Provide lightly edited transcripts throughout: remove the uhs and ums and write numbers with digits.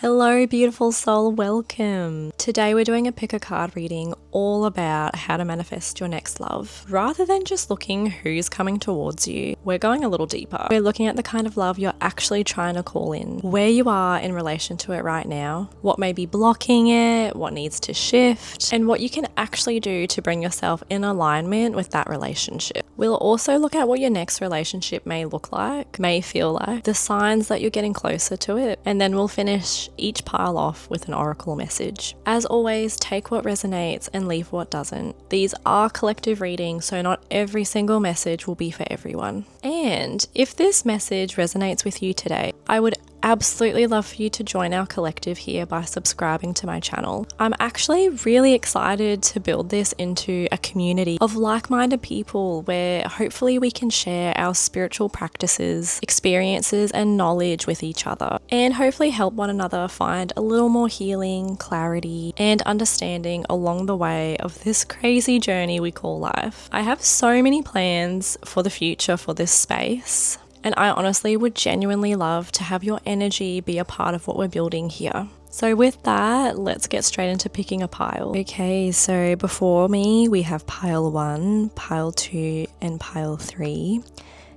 Hello beautiful soul, welcome. Today we're doing a pick a card reading all about how to manifest your next love. Rather than just looking who's coming towards you, we're going a little deeper. We're looking at the kind of love you're actually trying to call in, where you are in relation to it right now, what may be blocking it, what needs to shift, and what you can actually do to bring yourself in alignment with that relationship. We'll also look at what your next relationship may look like, may feel like, the signs that you're getting closer to it, and then we'll finish each pile off with an oracle message. As always, take what resonates and leave what doesn't. These are collective readings, so not every single message will be for everyone. And if this message resonates with you today, I would absolutely love for you to join our collective here by subscribing to my channel. I'm actually really excited to build this into a community of like-minded people where hopefully we can share our spiritual practices, experiences, and knowledge with each other, and hopefully help one another find a little more healing, clarity, and understanding along the way of this crazy journey we call life. I have so many plans for the future for this space, and I honestly would genuinely love to have your energy be a part of what we're building here. So with that, let's get straight into picking a pile. Okay, so before me, we have pile 1, pile 2, and pile 3.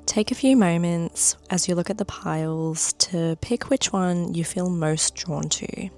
Take a few moments as you look at the piles to pick which one you feel most drawn to.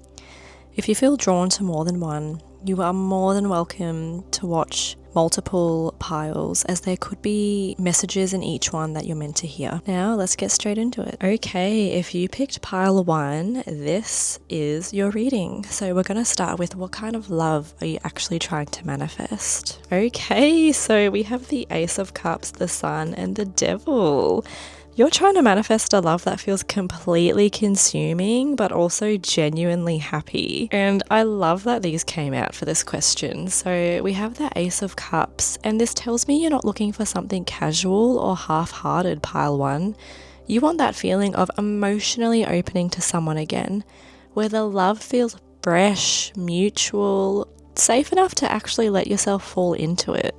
If you feel drawn to more than one, you are more than welcome to watch multiple piles, as there could be messages in each one that you're meant to hear. Now let's get straight into it. Okay, if you picked pile 1, this is your reading. So we're going to start with what kind of love are you actually trying to manifest? Okay, so we have the Ace of Cups, the Sun, and the Devil. You're trying to manifest a love that feels completely consuming, but also genuinely happy. And I love that these came out for this question. So we have the Ace of Cups, and this tells me you're not looking for something casual or half-hearted, pile 1. You want that feeling of emotionally opening to someone again, where the love feels fresh, mutual, safe enough to actually let yourself fall into it.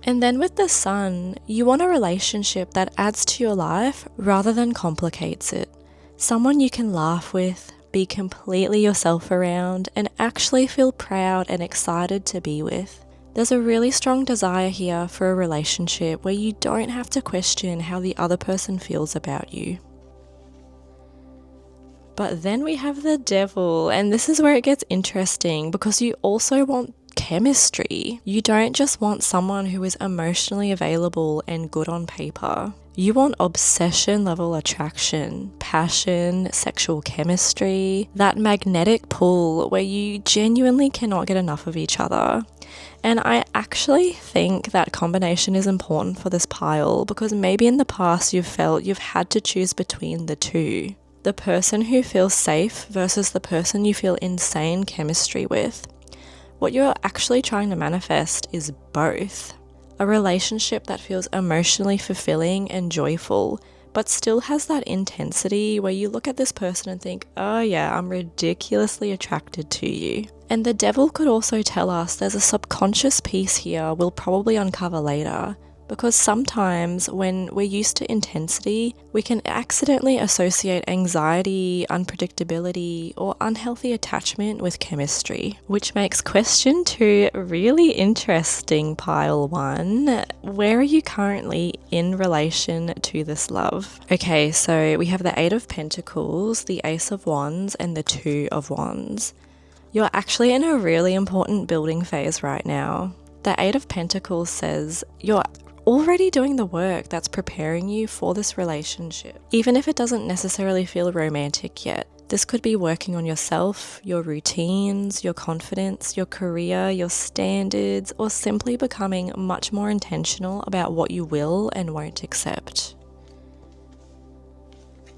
And then with the Sun, you want a relationship that adds to your life rather than complicates it. Someone you can laugh with, be completely yourself around, and actually feel proud and excited to be with. There's a really strong desire here for a relationship where you don't have to question how the other person feels about you. But then we have the Devil, and this is where it gets interesting because you also want chemistry. You don't just want someone who is emotionally available and good on paper. You want obsession level attraction, passion, sexual chemistry, that magnetic pull where you genuinely cannot get enough of each other. And I actually think that combination is important for this pile because maybe in the past you've felt you've had to choose between the two. The person who feels safe versus the person you feel insane chemistry with. What you're actually trying to manifest is both. A relationship that feels emotionally fulfilling and joyful, but still has that intensity where you look at this person and think, oh yeah, I'm ridiculously attracted to you. And the Devil could also tell us there's a subconscious piece here we'll probably uncover later. Because sometimes when we're used to intensity, we can accidentally associate anxiety, unpredictability, or unhealthy attachment with chemistry. Which makes question 2 really interesting, pile 1. Where are you currently in relation to this love? Okay, so we have the 8 of Pentacles, the Ace of Wands, and the 2 of Wands. You're actually in a really important building phase right now. The 8 of Pentacles says you're already doing the work that's preparing you for this relationship. Even if it doesn't necessarily feel romantic yet, this could be working on yourself, your routines, your confidence, your career, your standards, or simply becoming much more intentional about what you will and won't accept.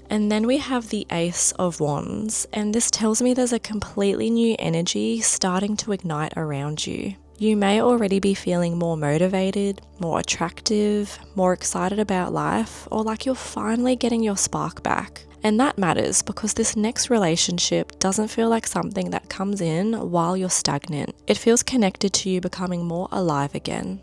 And then we have the Ace of Wands, and this tells me there's a completely new energy starting to ignite around you. You may already be feeling more motivated, more attractive, more excited about life, or like you're finally getting your spark back. And that matters because this next relationship doesn't feel like something that comes in while you're stagnant. It feels connected to you becoming more alive again.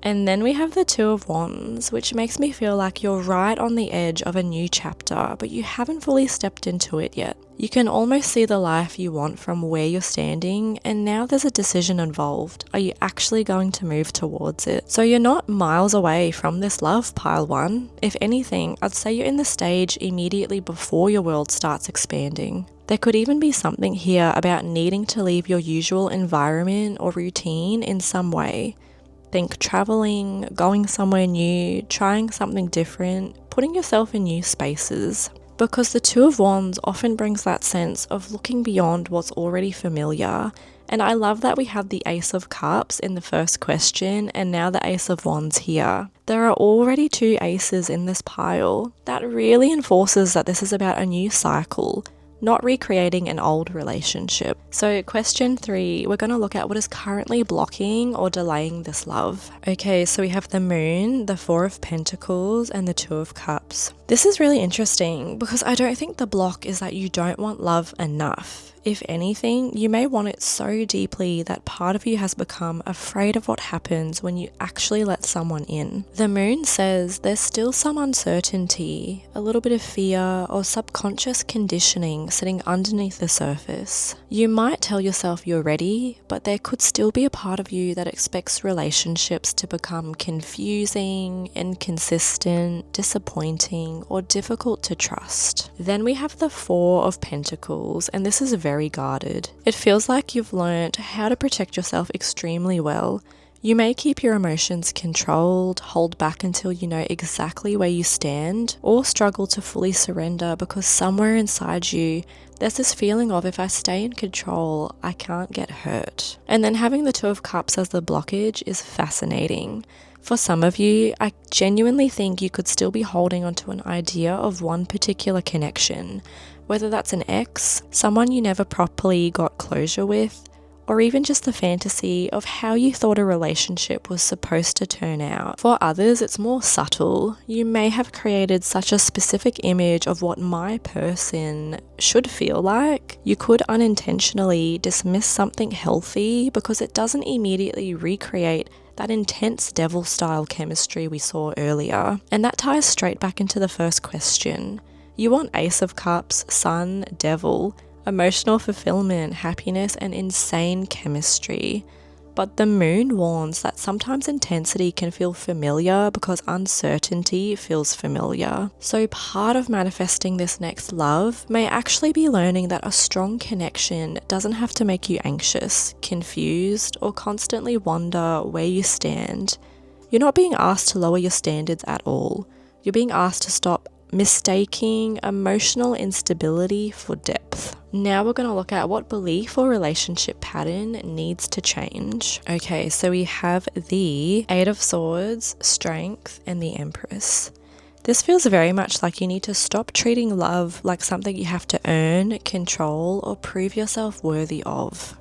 And then we have the Two of Wands, which makes me feel like you're right on the edge of a new chapter, but you haven't fully stepped into it yet. You can almost see the life you want from where you're standing, and now there's a decision involved. Are you actually going to move towards it? So you're not miles away from this love, pile one. If anything, I'd say you're in the stage immediately before your world starts expanding. There could even be something here about needing to leave your usual environment or routine in some way. Think traveling, going somewhere new, trying something different, putting yourself in new spaces. Because the Two of Wands often brings that sense of looking beyond what's already familiar. And I love that we have the Ace of Cups in the first question and now the Ace of Wands here. There are already two aces in this pile. That really enforces that this is about a new cycle, not recreating an old relationship. So question 3, we're going to look at what is currently blocking or delaying this love. Okay, so we have the Moon, the Four of Pentacles, and the Two of Cups. This is really interesting because I don't think the block is that you don't want love enough. If anything, you may want it so deeply that part of you has become afraid of what happens when you actually let someone in. The Moon says there's still some uncertainty, a little bit of fear or subconscious conditioning sitting underneath the surface. You might tell yourself you're ready, but there could still be a part of you that expects relationships to become confusing, inconsistent, disappointing, or difficult to trust. Then we have the Four of Pentacles, and this is very guarded. It feels like you've learned how to protect yourself extremely well. You may keep your emotions controlled, hold back until you know exactly where you stand, or struggle to fully surrender because somewhere inside you, there's this feeling of if I stay in control, I can't get hurt. And then having the Two of Cups as the blockage is fascinating. For some of you, I genuinely think you could still be holding onto an idea of one particular connection, whether that's an ex, someone you never properly got closure with, or even just the fantasy of how you thought a relationship was supposed to turn out. For others, it's more subtle. You may have created such a specific image of what my person should feel like. You could unintentionally dismiss something healthy because it doesn't immediately recreate that intense devil-style chemistry we saw earlier. And that ties straight back into the first question. You want Ace of Cups, Sun, Devil, emotional fulfillment, happiness, and insane chemistry. But the Moon warns that sometimes intensity can feel familiar because uncertainty feels familiar. So part of manifesting this next love may actually be learning that a strong connection doesn't have to make you anxious, confused, or constantly wonder where you stand. You're not being asked to lower your standards at all. You're being asked to stop mistaking emotional instability for depth. Now we're going to look at what belief or relationship pattern needs to change. Okay, so we have the Eight of Swords, Strength, and the Empress. This feels very much like you need to stop treating love like something you have to earn, control, or prove yourself worthy of.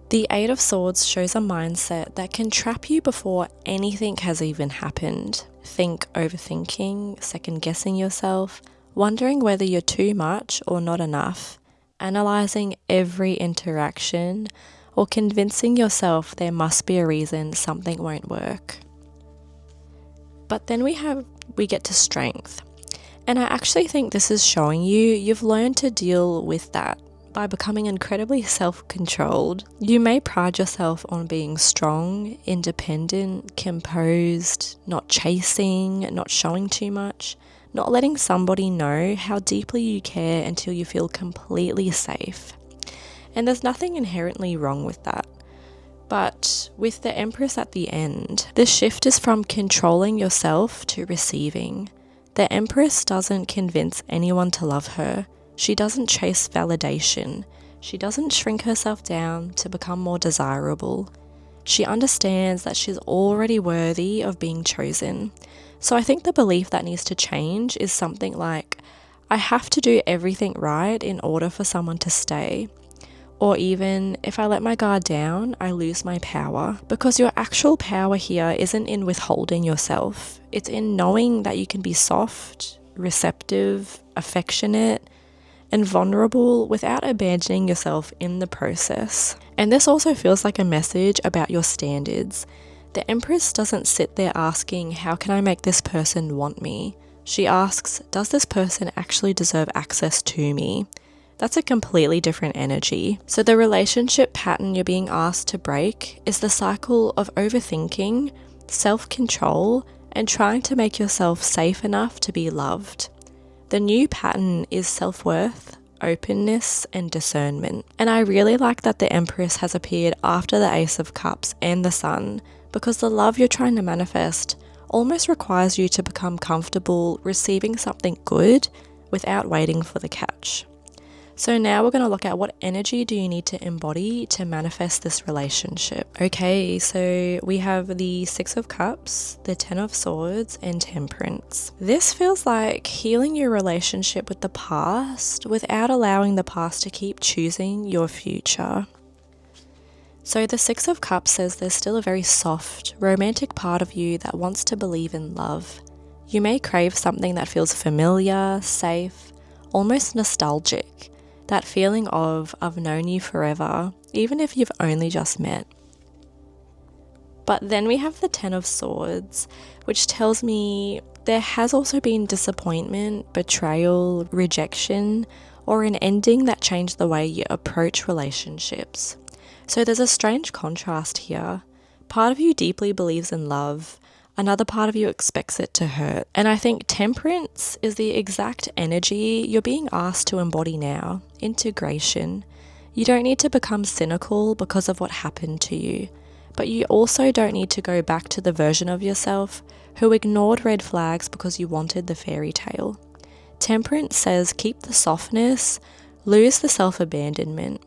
The Eight of Swords shows a mindset that can trap you before anything has even happened. Think overthinking, second-guessing yourself, wondering whether you're too much or not enough, analysing every interaction, or convincing yourself there must be a reason something won't work. But then we get to Strength. And I actually think this is showing you've learned to deal with that. By becoming incredibly self-controlled. You may pride yourself on being strong, independent, composed, not chasing, not showing too much, not letting somebody know how deeply you care until you feel completely safe. And there's nothing inherently wrong with that. But with the Empress at the end, the shift is from controlling yourself to receiving. The Empress doesn't convince anyone to love her. She doesn't chase validation. She doesn't shrink herself down to become more desirable. She understands that she's already worthy of being chosen. So I think the belief that needs to change is something like, I have to do everything right in order for someone to stay. Or even, if I let my guard down, I lose my power. Because your actual power here isn't in withholding yourself. It's in knowing that you can be soft, receptive, affectionate, and vulnerable without abandoning yourself in the process. And this also feels like a message about your standards. The Empress doesn't sit there asking, how can I make this person want me? She asks, does this person actually deserve access to me? That's a completely different energy. So the relationship pattern you're being asked to break is the cycle of overthinking, self-control, and trying to make yourself safe enough to be loved. The new pattern is self-worth, openness, and discernment. And I really like that the Empress has appeared after the Ace of Cups and the Sun, because the love you're trying to manifest almost requires you to become comfortable receiving something good without waiting for the catch. So now we're going to look at what energy do you need to embody to manifest this relationship. Okay, so we have the Six of Cups, the Ten of Swords, and Temperance. This feels like healing your relationship with the past without allowing the past to keep choosing your future. So the Six of Cups says there's still a very soft, romantic part of you that wants to believe in love. You may crave something that feels familiar, safe, almost nostalgic. That feeling of, I've known you forever, even if you've only just met. But then we have the Ten of Swords, which tells me there has also been disappointment, betrayal, rejection, or an ending that changed the way you approach relationships. So there's a strange contrast here. Part of you deeply believes in love, another part of you expects it to hurt. And I think Temperance is the exact energy you're being asked to embody now. Integration. You don't need to become cynical because of what happened to you, but you also don't need to go back to the version of yourself who ignored red flags because you wanted the fairy tale. Temperance says keep the softness, lose the self-abandonment.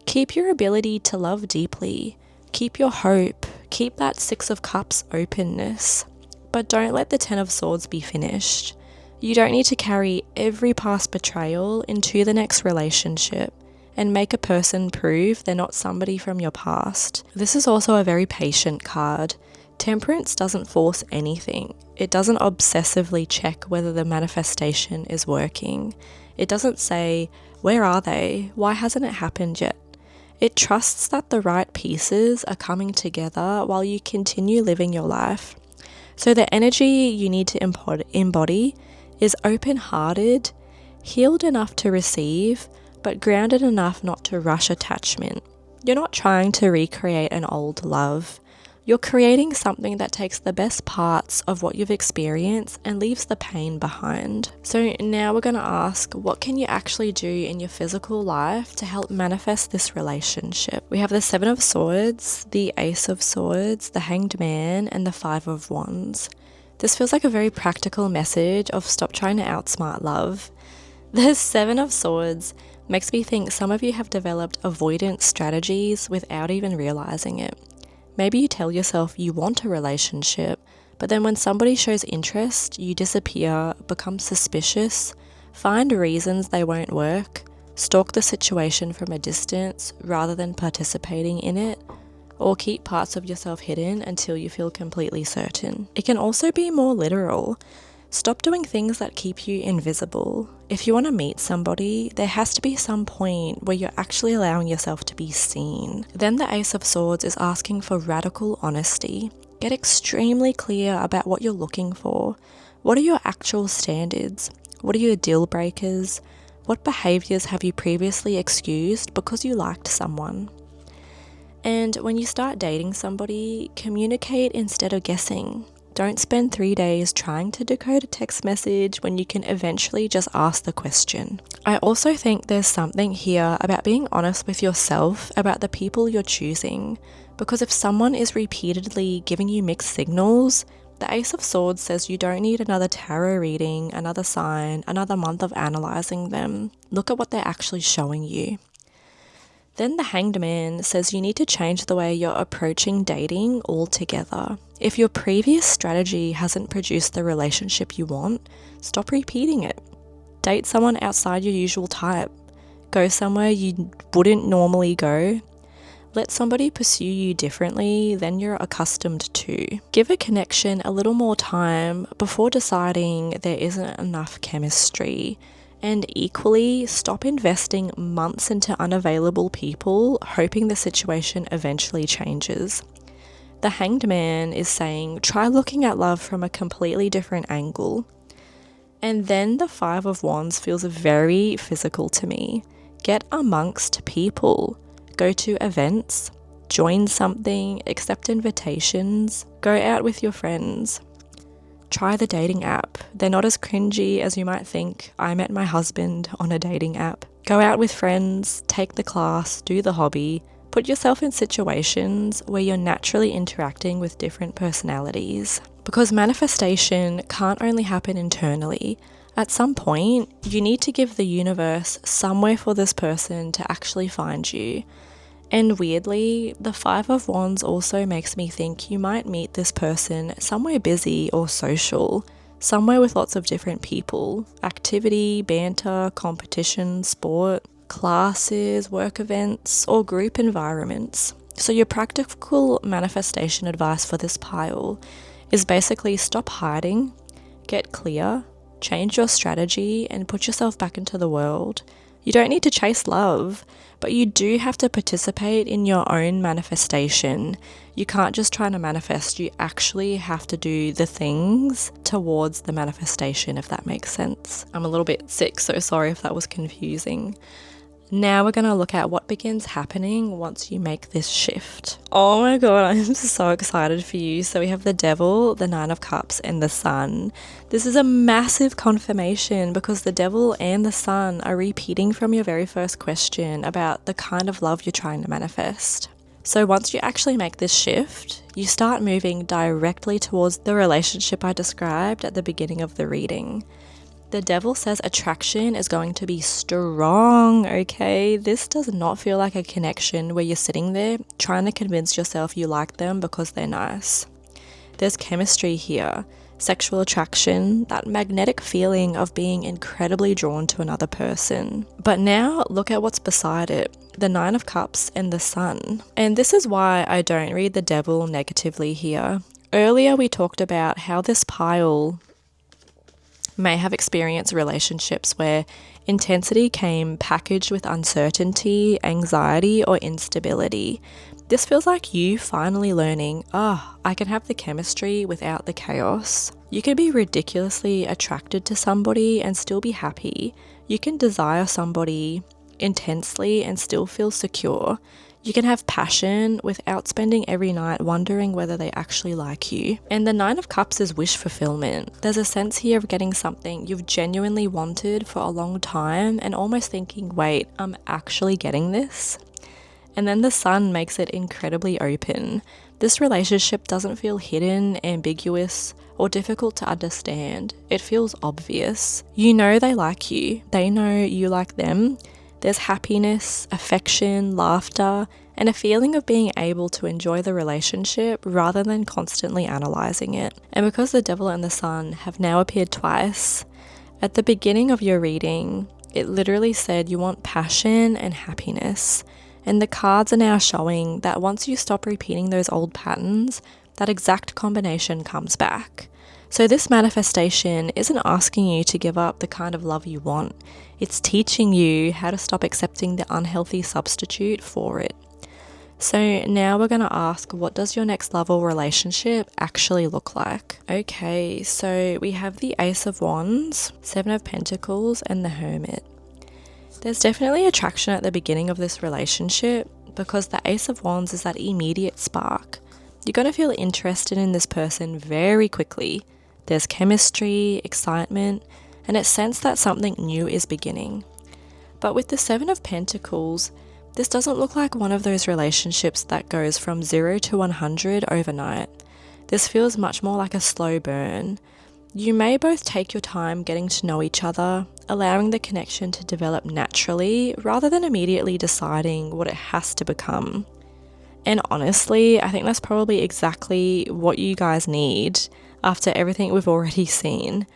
Keep your ability to love deeply. Keep your hope. Keep that Six of Cups openness, but don't let the Ten of Swords be finished. You don't need to carry every past betrayal into the next relationship and make a person prove they're not somebody from your past. This is also a very patient card. Temperance doesn't force anything. It doesn't obsessively check whether the manifestation is working. It doesn't say, where are they? Why hasn't it happened yet? It trusts that the right pieces are coming together while you continue living your life. So the energy you need to embody is open-hearted, healed enough to receive, but grounded enough not to rush attachment. You're not trying to recreate an old love. You're creating something that takes the best parts of what you've experienced and leaves the pain behind. So now we're going to ask, what can you actually do in your physical life to help manifest this relationship? We have the Seven of Swords, the Ace of Swords, the Hanged Man, and the Five of Wands. This feels like a very practical message of stop trying to outsmart love. The Seven of Swords makes me think some of you have developed avoidance strategies without even realizing it. Maybe you tell yourself you want a relationship, but then when somebody shows interest, you disappear, become suspicious, find reasons they won't work, stalk the situation from a distance rather than participating in it, or keep parts of yourself hidden until you feel completely certain. It can also be more literal. Stop doing things that keep you invisible. If you want to meet somebody, there has to be some point where you're actually allowing yourself to be seen. Then the Ace of Swords is asking for radical honesty. Get extremely clear about what you're looking for. What are your actual standards? What are your deal breakers? What behaviors have you previously excused because you liked someone? And when you start dating somebody, communicate instead of guessing. Don't spend 3 days trying to decode a text message when you can eventually just ask the question. I also think there's something here about being honest with yourself about the people you're choosing, because if someone is repeatedly giving you mixed signals, the Ace of Swords says you don't need another tarot reading, another sign, another month of analysing them. Look at what they're actually showing you. Then the Hanged Man says you need to change the way you're approaching dating altogether. If your previous strategy hasn't produced the relationship you want, stop repeating it. Date someone outside your usual type. Go somewhere you wouldn't normally go. Let somebody pursue you differently than you're accustomed to. Give a connection a little more time before deciding there isn't enough chemistry. And equally, stop investing months into unavailable people, hoping the situation eventually changes. The Hanged Man is saying, try looking at love from a completely different angle. And then the Five of Wands feels very physical to me. Get amongst people. Go to events. Join something. Accept invitations. Go out with your friends. Try the dating app. They're not as cringy as you might think. I met my husband on a dating app. Go out with friends. Take the class. Do the hobby. Put yourself in situations where you're naturally interacting with different personalities. Because manifestation can't only happen internally. At some point, you need to give the universe somewhere for this person to actually find you. And weirdly, the Five of Wands also makes me think you might meet this person somewhere busy or social, somewhere with lots of different people, activity, banter, competition, sport, classes, work events, or group environments. So your practical manifestation advice for this pile is basically stop hiding, get clear, change your strategy, and put yourself back into the world. You don't need to chase love, but you do have to participate in your own manifestation. You can't just try to manifest, you actually have to do the things towards the manifestation, if that makes sense. I'm a little bit sick, so sorry if that was confusing. Now we're going to look at what begins happening once you make this shift. Oh my god, I'm so excited for you. So we have the Devil, the Nine of Cups, and the Sun. This is a massive confirmation because the Devil and the Sun are repeating from your very first question about the kind of love you're trying to manifest. So once you actually make this shift, you start moving directly towards the relationship I described at the beginning of the reading. The Devil says attraction is going to be strong, okay? This does not feel like a connection where you're sitting there trying to convince yourself you like them because they're nice. There's chemistry here, sexual attraction, that magnetic feeling of being incredibly drawn to another person. But now look at what's beside it, the Nine of Cups and the Sun. And this is why I don't read the Devil negatively here. Earlier we talked about how this pile may have experienced relationships where intensity came packaged with uncertainty, anxiety, or instability. This feels like you finally learning, I can have the chemistry without the chaos. You can be ridiculously attracted to somebody and still be happy. You can desire somebody intensely and still feel secure. You can have passion without spending every night wondering whether they actually like you. And the Nine of Cups is wish fulfillment. There's a sense here of getting something you've genuinely wanted for a long time and almost thinking, wait, I'm actually getting this? And then the Sun makes it incredibly open. This relationship doesn't feel hidden, ambiguous, or difficult to understand. It feels obvious. You know they like you. They know you like them. There's happiness, affection, laughter, and a feeling of being able to enjoy the relationship rather than constantly analysing it. And because the Devil and the Sun have now appeared twice, at the beginning of your reading, it literally said you want passion and happiness. And the cards are now showing that once you stop repeating those old patterns, that exact combination comes back. So this manifestation isn't asking you to give up the kind of love you want. It's teaching you how to stop accepting the unhealthy substitute for it. So now we're going to ask, what does your next level relationship actually look like? Okay, so we have the Ace of Wands, Seven of Pentacles, and the Hermit. There's definitely attraction at the beginning of this relationship because the Ace of Wands is that immediate spark. You're going to feel interested in this person very quickly. There's chemistry, excitement, and a sense that something new is beginning. But with the Seven of Pentacles, this doesn't look like one of those relationships that goes from 0 to 100 overnight. This feels much more like a slow burn. You may both take your time getting to know each other, allowing the connection to develop naturally rather than immediately deciding what it has to become. And honestly, I think that's probably exactly what you guys need after everything we've already seen.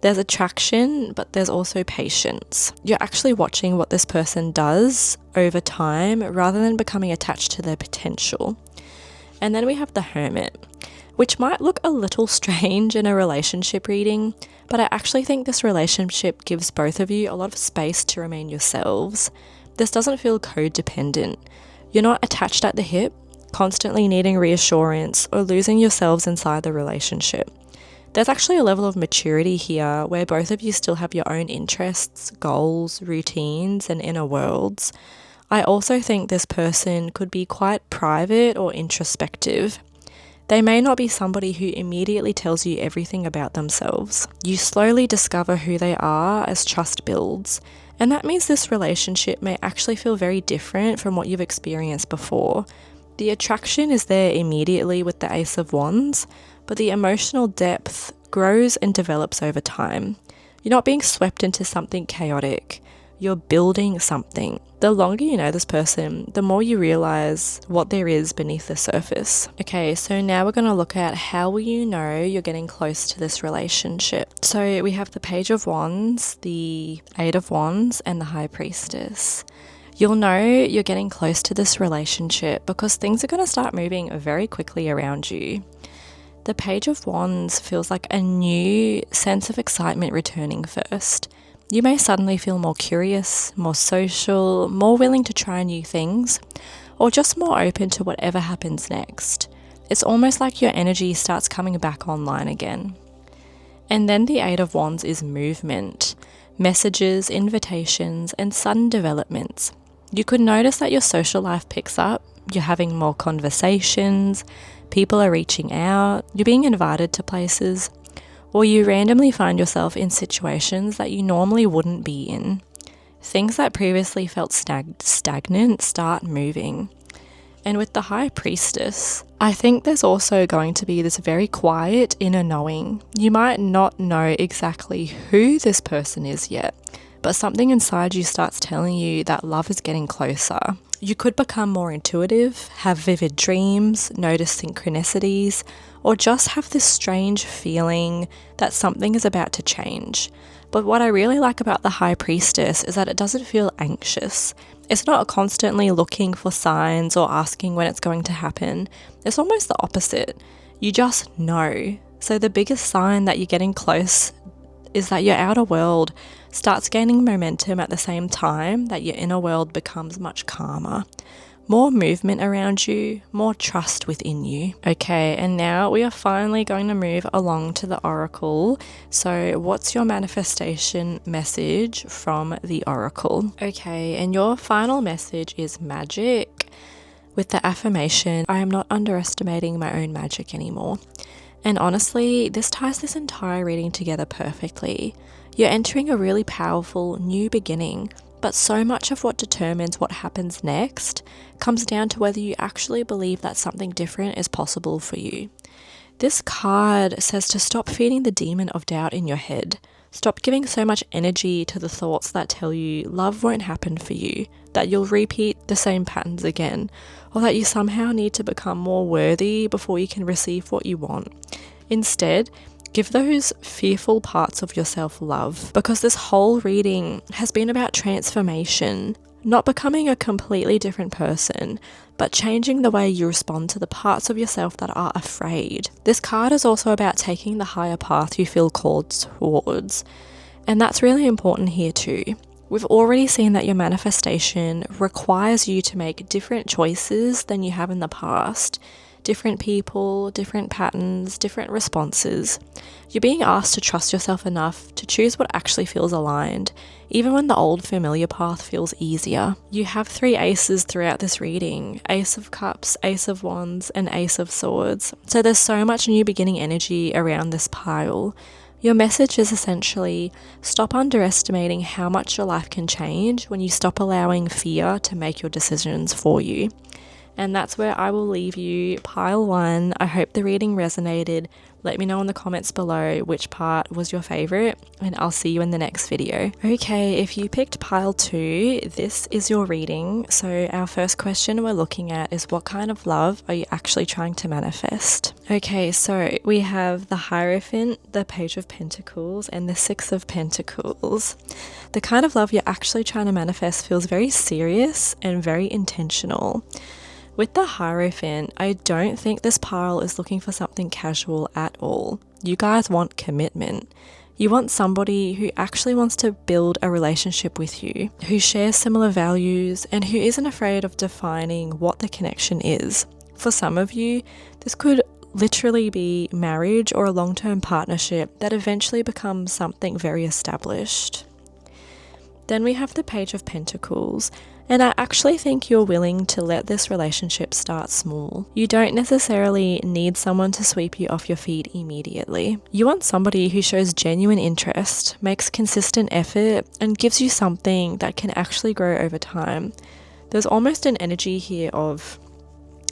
There's attraction, but there's also patience. You're actually watching what this person does over time rather than becoming attached to their potential. And then we have the Hermit, which might look a little strange in a relationship reading, but I actually think this relationship gives both of you a lot of space to remain yourselves. This doesn't feel codependent. You're not attached at the hip, constantly needing reassurance, or losing yourselves inside the relationship. There's actually a level of maturity here where both of you still have your own interests, goals, routines, and inner worlds. I also think this person could be quite private or introspective. They may not be somebody who immediately tells you everything about themselves. You slowly discover who they are as trust builds, and that means this relationship may actually feel very different from what you've experienced before. The attraction is there immediately with the Ace of Wands, but the emotional depth grows and develops over time. You're not being swept into something chaotic. You're building something. The longer you know this person, the more you realize what there is beneath the surface. Okay, so now we're going to look at how will you know you're getting close to this relationship. So we have the Page of Wands, the Eight of Wands, and the High Priestess. You'll know you're getting close to this relationship because things are going to start moving very quickly around you. The Page of Wands feels like a new sense of excitement returning first. You may suddenly feel more curious, more social, more willing to try new things, or just more open to whatever happens next. It's almost like your energy starts coming back online again. And then the Eight of Wands is movement, messages, invitations, and sudden developments. You could notice that your social life picks up, you're having more conversations, people are reaching out, you're being invited to places, or you randomly find yourself in situations that you normally wouldn't be in. Things that previously felt stagnant start moving. And with the High Priestess, I think there's also going to be this very quiet inner knowing. You might not know exactly who this person is yet, but something inside you starts telling you that love is getting closer. You could become more intuitive, have vivid dreams, notice synchronicities, or just have this strange feeling that something is about to change. But what I really like about the High Priestess is that it doesn't feel anxious. It's not constantly looking for signs or asking when it's going to happen. It's almost the opposite. You just know. So the biggest sign that you're getting close is that your outer world starts gaining momentum at the same time that your inner world becomes much calmer. More movement around you, more trust within you. Okay, and now we are finally going to move along to the Oracle. So what's your manifestation message from the Oracle? Okay, and your final message is magic. With the affirmation, I am not underestimating my own magic anymore. And honestly, this ties this entire reading together perfectly. You're entering a really powerful new beginning, but so much of what determines what happens next comes down to whether you actually believe that something different is possible for you. This card says to stop feeding the demon of doubt in your head. Stop giving so much energy to the thoughts that tell you love won't happen for you, that you'll repeat the same patterns again, or that you somehow need to become more worthy before you can receive what you want. Instead, give those fearful parts of yourself love, because this whole reading has been about transformation, not becoming a completely different person, but changing the way you respond to the parts of yourself that are afraid. This card is also about taking the higher path you feel called towards, and that's really important here too. We've already seen that your manifestation requires you to make different choices than you have in the past. Different people, different patterns, different responses. You're being asked to trust yourself enough to choose what actually feels aligned, even when the old familiar path feels easier. You have 3 aces throughout this reading: Ace of Cups, Ace of Wands, and Ace of Swords. So there's so much new beginning energy around this pile. Your message is essentially stop underestimating how much your life can change when you stop allowing fear to make your decisions for you. And that's where I will leave you, pile 1. I hope the reading resonated. Let me know in the comments below which part was your favorite, and I'll see you in the next video. Okay, if you picked pile 2, this is your reading. So our first question we're looking at is, what kind of love are you actually trying to manifest? Okay, so we have the Hierophant, the Page of Pentacles, and the Six of Pentacles. The kind of love you're actually trying to manifest feels very serious and very intentional. With the Hierophant, I don't think this pile is looking for something casual at all. You guys want commitment. You want somebody who actually wants to build a relationship with you, who shares similar values, and who isn't afraid of defining what the connection is. For some of you, this could literally be marriage or a long-term partnership that eventually becomes something very established. Then we have the Page of Pentacles, and I actually think you're willing to let this relationship start small. You don't necessarily need someone to sweep you off your feet immediately. You want somebody who shows genuine interest, makes consistent effort, and gives you something that can actually grow over time. There's almost an energy here of,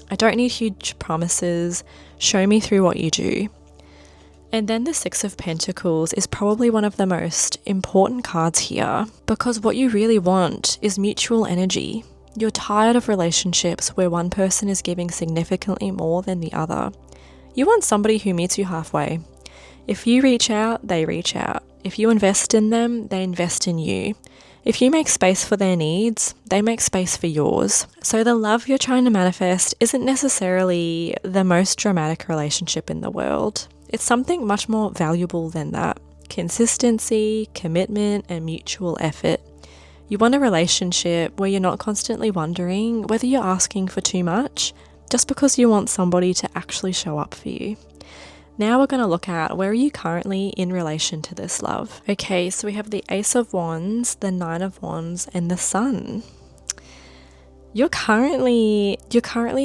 I don't need huge promises, show me through what you do. And then the Six of Pentacles is probably one of the most important cards here, because what you really want is mutual energy. You're tired of relationships where one person is giving significantly more than the other. You want somebody who meets you halfway. If you reach out, they reach out. If you invest in them, they invest in you. If you make space for their needs, they make space for yours. So the love you're trying to manifest isn't necessarily the most dramatic relationship in the world. It's something much more valuable than that. Consistency, commitment, and mutual effort. You want a relationship where you're not constantly wondering whether you're asking for too much just because you want somebody to actually show up for you. Now we're going to look at where are you currently in relation to this love. Okay, so we have the Ace of Wands, the Nine of Wands, and the Sun. You're currently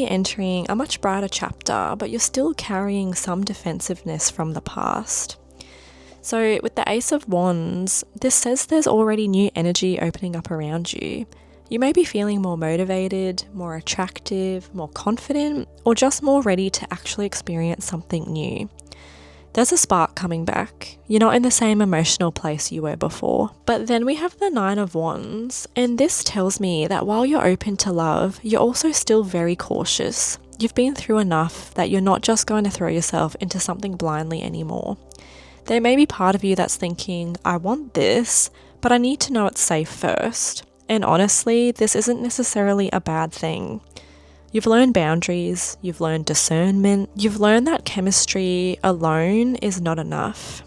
entering a much brighter chapter, but you're still carrying some defensiveness from the past. So with the Ace of Wands, this says there's already new energy opening up around you. You may be feeling more motivated, more attractive, more confident, or just more ready to actually experience something new. There's a spark coming back. You're not in the same emotional place you were before. But then we have the Nine of Wands, and this tells me that while you're open to love, you're also still very cautious. You've been through enough that you're not just going to throw yourself into something blindly anymore. There may be part of you that's thinking, I want this, but I need to know it's safe first. And honestly, this isn't necessarily a bad thing. You've learned boundaries, you've learned discernment, you've learned that chemistry alone is not enough.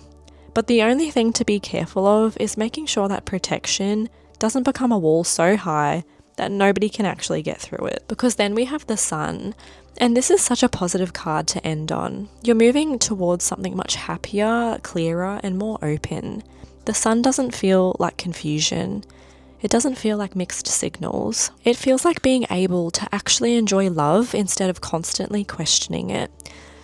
But the only thing to be careful of is making sure that protection doesn't become a wall so high that nobody can actually get through it. Because then we have the Sun, and this is such a positive card to end on. You're moving towards something much happier, clearer, and more open. The Sun doesn't feel like confusion. It doesn't feel like mixed signals. It feels like being able to actually enjoy love instead of constantly questioning it.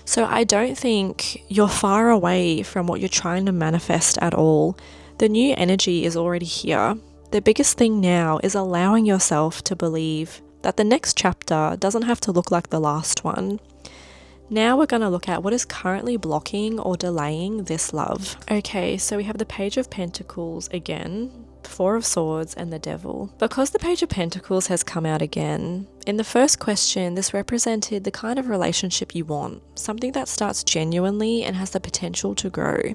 So I don't think you're far away from what you're trying to manifest at all. The new energy is already here. The biggest thing now is allowing yourself to believe that the next chapter doesn't have to look like the last one. Now we're going to look at what is currently blocking or delaying this love. Okay, so we have the Page of Pentacles again, Four of Swords, and the Devil. Because the Page of Pentacles has come out again, in the first question, this represented the kind of relationship you want, something that starts genuinely and has the potential to grow.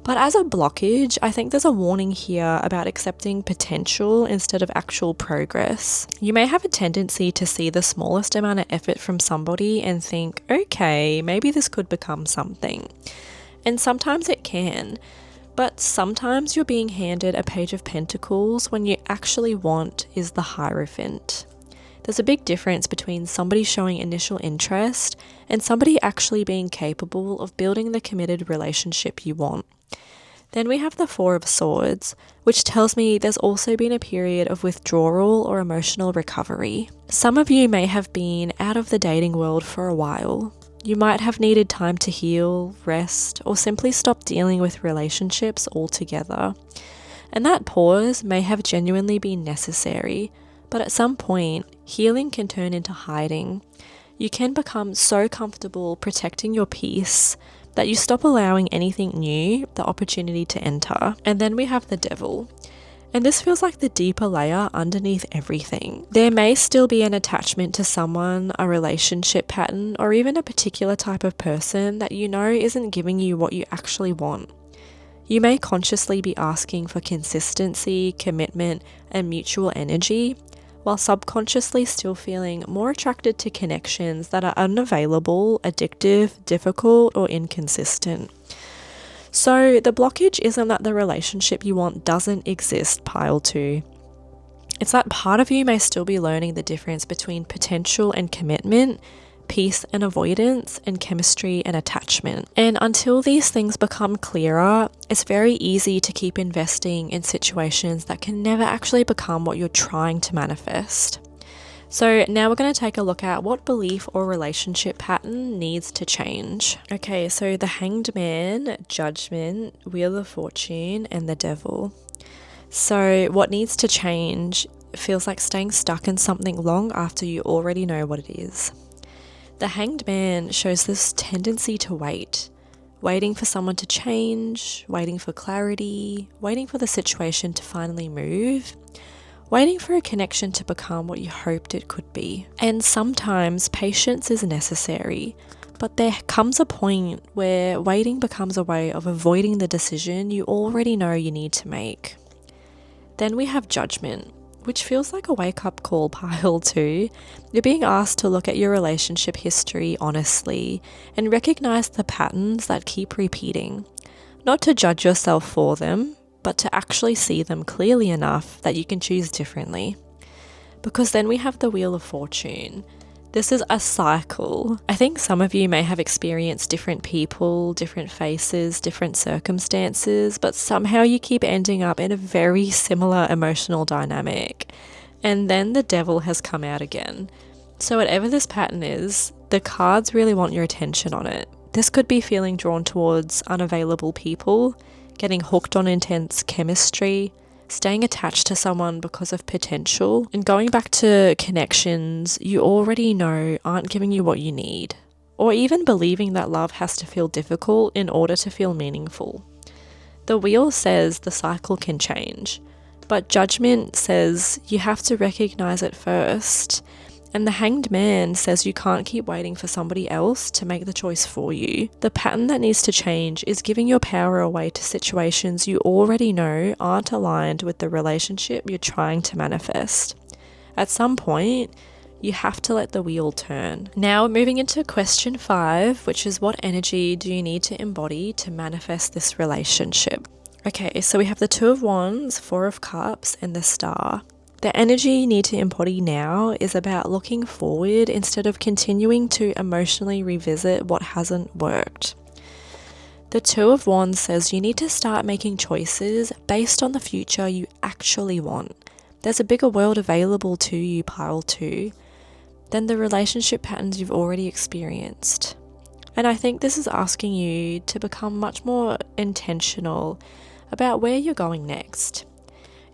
But as a blockage, I think there's a warning here about accepting potential instead of actual progress. You may have a tendency to see the smallest amount of effort from somebody and think, okay, maybe this could become something. And sometimes it can. But sometimes you're being handed a Page of Pentacles when you actually want is the Hierophant. There's a big difference between somebody showing initial interest and somebody actually being capable of building the committed relationship you want. Then we have the Four of Swords, which tells me there's also been a period of withdrawal or emotional recovery. Some of you may have been out of the dating world for a while. You might have needed time to heal, rest, or simply stop dealing with relationships altogether. And that pause may have genuinely been necessary, but at some point, healing can turn into hiding. You can become so comfortable protecting your peace that you stop allowing anything new the opportunity to enter. And then we have the Devil. And this feels like the deeper layer underneath everything. There may still be an attachment to someone, a relationship pattern, or even a particular type of person that you know isn't giving you what you actually want. You may consciously be asking for consistency, commitment, and mutual energy, while subconsciously still feeling more attracted to connections that are unavailable, addictive, difficult, or inconsistent. So the blockage isn't that the relationship you want doesn't exist, pile 2. It's that part of you may still be learning the difference between potential and commitment, peace and avoidance, and chemistry and attachment. And until these things become clearer, it's very easy to keep investing in situations that can never actually become what you're trying to manifest. So now we're going to take a look at what belief or relationship pattern needs to change. Okay, so the Hanged Man, Judgment, Wheel of Fortune, and the Devil. So what needs to change feels like staying stuck in something long after you already know what it is. The Hanged Man shows this tendency to wait, waiting for someone to change, waiting for clarity, waiting for the situation to finally move, waiting for a connection to become what you hoped it could be. And sometimes patience is necessary, but there comes a point where waiting becomes a way of avoiding the decision you already know you need to make. Then we have Judgment, which feels like a wake-up call pile too. You're being asked to look at your relationship history honestly and recognize the patterns that keep repeating. Not to judge yourself for them, but to actually see them clearly enough that you can choose differently. Because then we have the Wheel of Fortune. This is a cycle. I think some of you may have experienced different people, different faces, different circumstances, but somehow you keep ending up in a very similar emotional dynamic. And then the Devil has come out again. So whatever this pattern is, the cards really want your attention on it. This could be feeling drawn towards unavailable people, getting hooked on intense chemistry, staying attached to someone because of potential, and going back to connections you already know aren't giving you what you need, or even believing that love has to feel difficult in order to feel meaningful. The Wheel says the cycle can change, but Judgment says you have to recognize it first. And the Hanged Man says you can't keep waiting for somebody else to make the choice for you. The pattern that needs to change is giving your power away to situations you already know aren't aligned with the relationship you're trying to manifest. At some point, you have to let the wheel turn. Now moving into question 5, which is what energy do you need to embody to manifest this relationship? Okay, so we have the Two of Wands, Four of Cups, and the Star. The energy you need to embody now is about looking forward instead of continuing to emotionally revisit what hasn't worked. The Two of Wands says you need to start making choices based on the future you actually want. There's a bigger world available to you, pile 2, than the relationship patterns you've already experienced. And I think this is asking you to become much more intentional about where you're going next.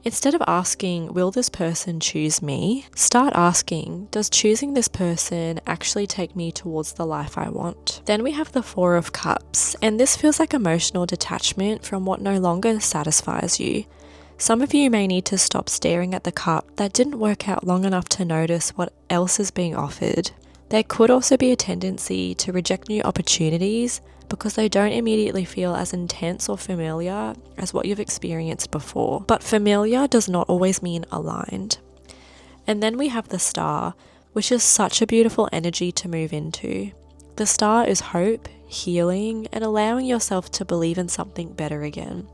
Instead of asking, will this person choose me? Start asking, does choosing this person actually take me towards the life I want? Then we have the Four of Cups, and this feels like emotional detachment from what no longer satisfies you. Some of you may need to stop staring at the cup that didn't work out long enough to notice what else is being offered. There could also be a tendency to reject new opportunities because they don't immediately feel as intense or familiar as what you've experienced before. But familiar does not always mean aligned. And then we have the Star, which is such a beautiful energy to move into. The Star is hope, healing, and allowing yourself to believe in something better again.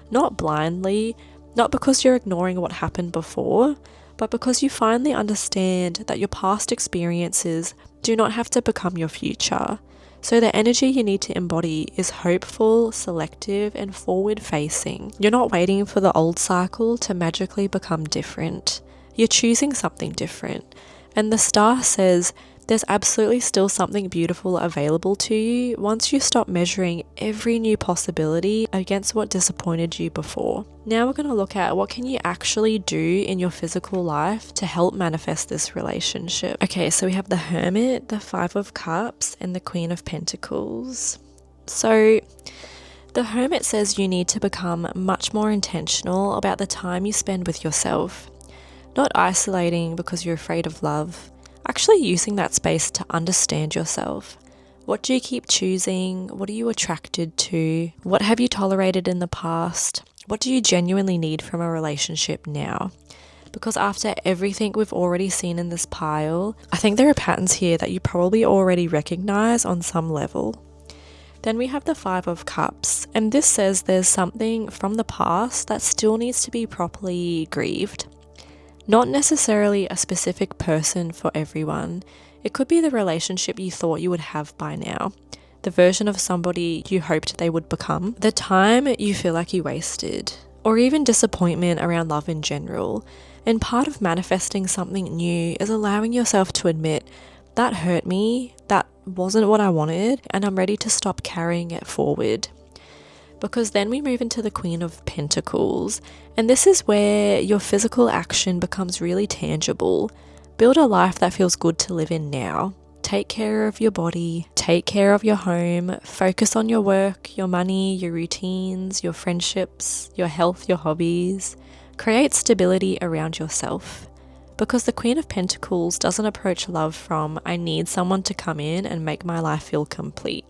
Not blindly, not because you're ignoring what happened before, but because you finally understand that your past experiences do not have to become your future. So the energy you need to embody is hopeful, selective, and forward-facing. You're not waiting for the old cycle to magically become different. You're choosing something different. And the Star says there's absolutely still something beautiful available to you once you stop measuring every new possibility against what disappointed you before. Now we're going to look at what can you actually do in your physical life to help manifest this relationship. Okay, so we have the Hermit, the Five of Cups, and the Queen of Pentacles. So the Hermit says you need to become much more intentional about the time you spend with yourself. Not isolating because you're afraid of love. Actually using that space to understand yourself. What do you keep choosing? What are you attracted to? What have you tolerated in the past? What do you genuinely need from a relationship now? Because after everything we've already seen in this pile, I think there are patterns here that you probably already recognize on some level. Then we have the Five of Cups, and this says there's something from the past that still needs to be properly grieved. Not necessarily a specific person for everyone. It could be the relationship you thought you would have by now, the version of somebody you hoped they would become, the time you feel like you wasted, or even disappointment around love in general. And part of manifesting something new is allowing yourself to admit, that hurt me, that wasn't what I wanted, and I'm ready to stop carrying it forward. Because then we move into the Queen of Pentacles, and this is where your physical action becomes really tangible. Build a life that feels good to live in now. Take care of your body, take care of your home, focus on your work, your money, your routines, your friendships, your health, your hobbies. Create stability around yourself. Because the Queen of Pentacles doesn't approach love from, I need someone to come in and make my life feel complete.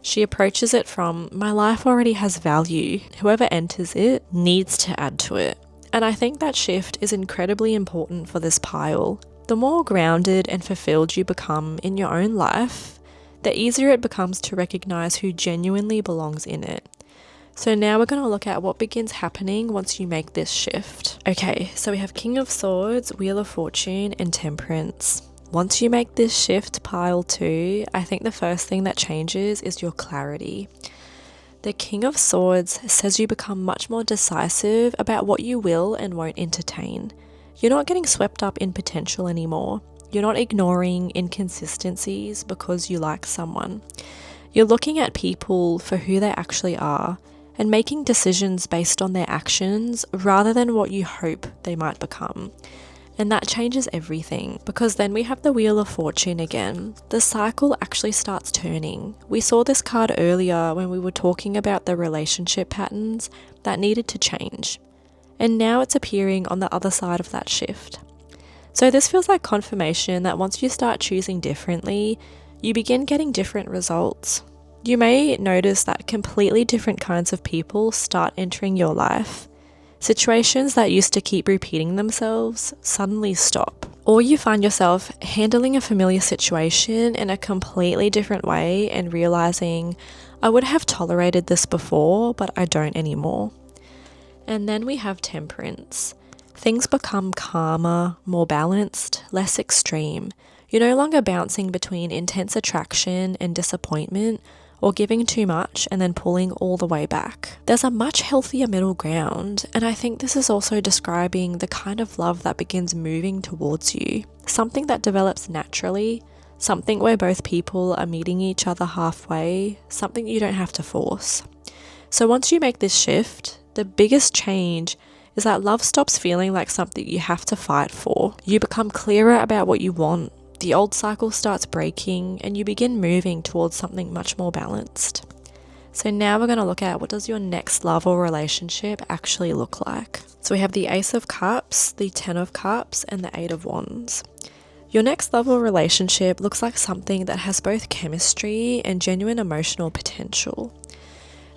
She approaches it from, my life already has value. Whoever enters it needs to add to it. And I think that shift is incredibly important for this pile. The more grounded and fulfilled you become in your own life, the easier it becomes to recognize who genuinely belongs in it. So now we're going to look at what begins happening once you make this shift. Okay, so we have King of Swords, Wheel of Fortune, and Temperance. Once you make this shift, pile 2, I think the first thing that changes is your clarity. The King of Swords says you become much more decisive about what you will and won't entertain. You're not getting swept up in potential anymore. You're not ignoring inconsistencies because you like someone. You're looking at people for who they actually are and making decisions based on their actions rather than what you hope they might become. And that changes everything, because then we have the Wheel of Fortune again. The cycle actually starts turning. We saw this card earlier when we were talking about the relationship patterns that needed to change. And now it's appearing on the other side of that shift. So this feels like confirmation that once you start choosing differently, you begin getting different results. You may notice that completely different kinds of people start entering your life. Situations that used to keep repeating themselves suddenly stop. Or you find yourself handling a familiar situation in a completely different way and realizing, I would have tolerated this before, but I don't anymore. And then we have Temperance. Things become calmer, more balanced, less extreme. You're no longer bouncing between intense attraction and disappointment, or giving too much and then pulling all the way back. There's a much healthier middle ground, and I think this is also describing the kind of love that begins moving towards you. Something that develops naturally, something where both people are meeting each other halfway, something you don't have to force. So once you make this shift, the biggest change is that love stops feeling like something you have to fight for. You become clearer about what you want. The old cycle starts breaking and you begin moving towards something much more balanced. So now we're going to look at, what does your next love or relationship actually look like? So we have the Ace of Cups, the 10 of Cups, and the 8 of Wands. Your next love or relationship looks like something that has both chemistry and genuine emotional potential.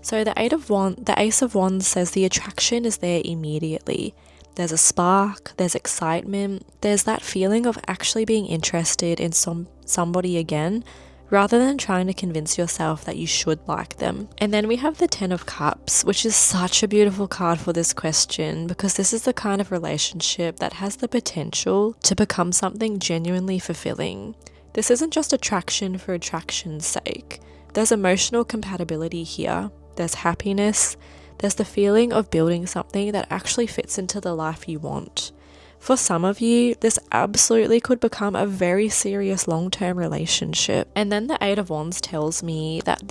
So the Ace of Wands says the attraction is there immediately. There's a spark, there's excitement, there's that feeling of actually being interested in somebody again, rather than trying to convince yourself that you should like them. And then we have the 10 of Cups, which is such a beautiful card for this question, because this is the kind of relationship that has the potential to become something genuinely fulfilling. This isn't just attraction for attraction's sake. There's emotional compatibility here. There's happiness. There's the feeling of building something that actually fits into the life you want. For some of you, this absolutely could become a very serious long-term relationship. And then the 8 of Wands tells me that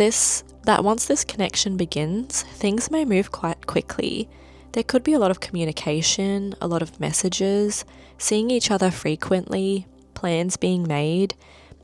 once this connection begins, things may move quite quickly. There could be a lot of communication, a lot of messages, seeing each other frequently, plans being made.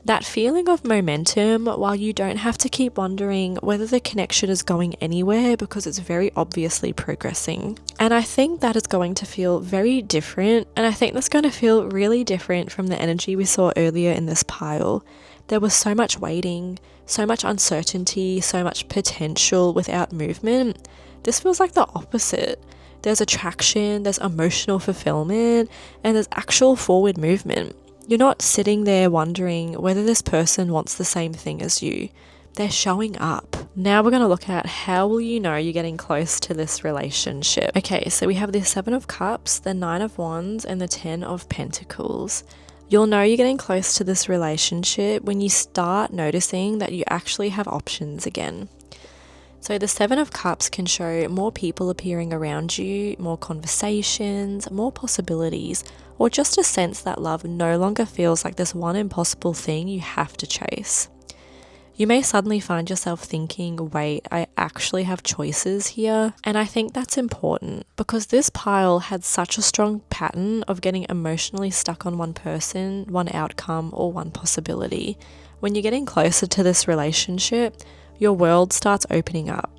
That feeling of momentum, while you don't have to keep wondering whether the connection is going anywhere because it's very obviously progressing. And I think that is going to feel very different, and I think that's going to feel really different from the energy we saw earlier in this pile. There was so much waiting, so much uncertainty, so much potential without movement. This feels like the opposite. There's attraction, there's emotional fulfillment, and there's actual forward movement. You're not sitting there wondering whether this person wants the same thing as you. They're showing up. Now we're going to look at how will you know you're getting close to this relationship. Okay, so we have the 7 of Cups, the 9 of Wands, and the 10 of Pentacles. You'll know you're getting close to this relationship when you start noticing that you actually have options again. So the Seven of Cups can show more people appearing around you, more conversations, more possibilities, or just a sense that love no longer feels like this one impossible thing you have to chase. You may suddenly find yourself thinking, wait, I actually have choices here. And I think that's important because this pile had such a strong pattern of getting emotionally stuck on one person, one outcome, or one possibility. When you're getting closer to this relationship, your world starts opening up.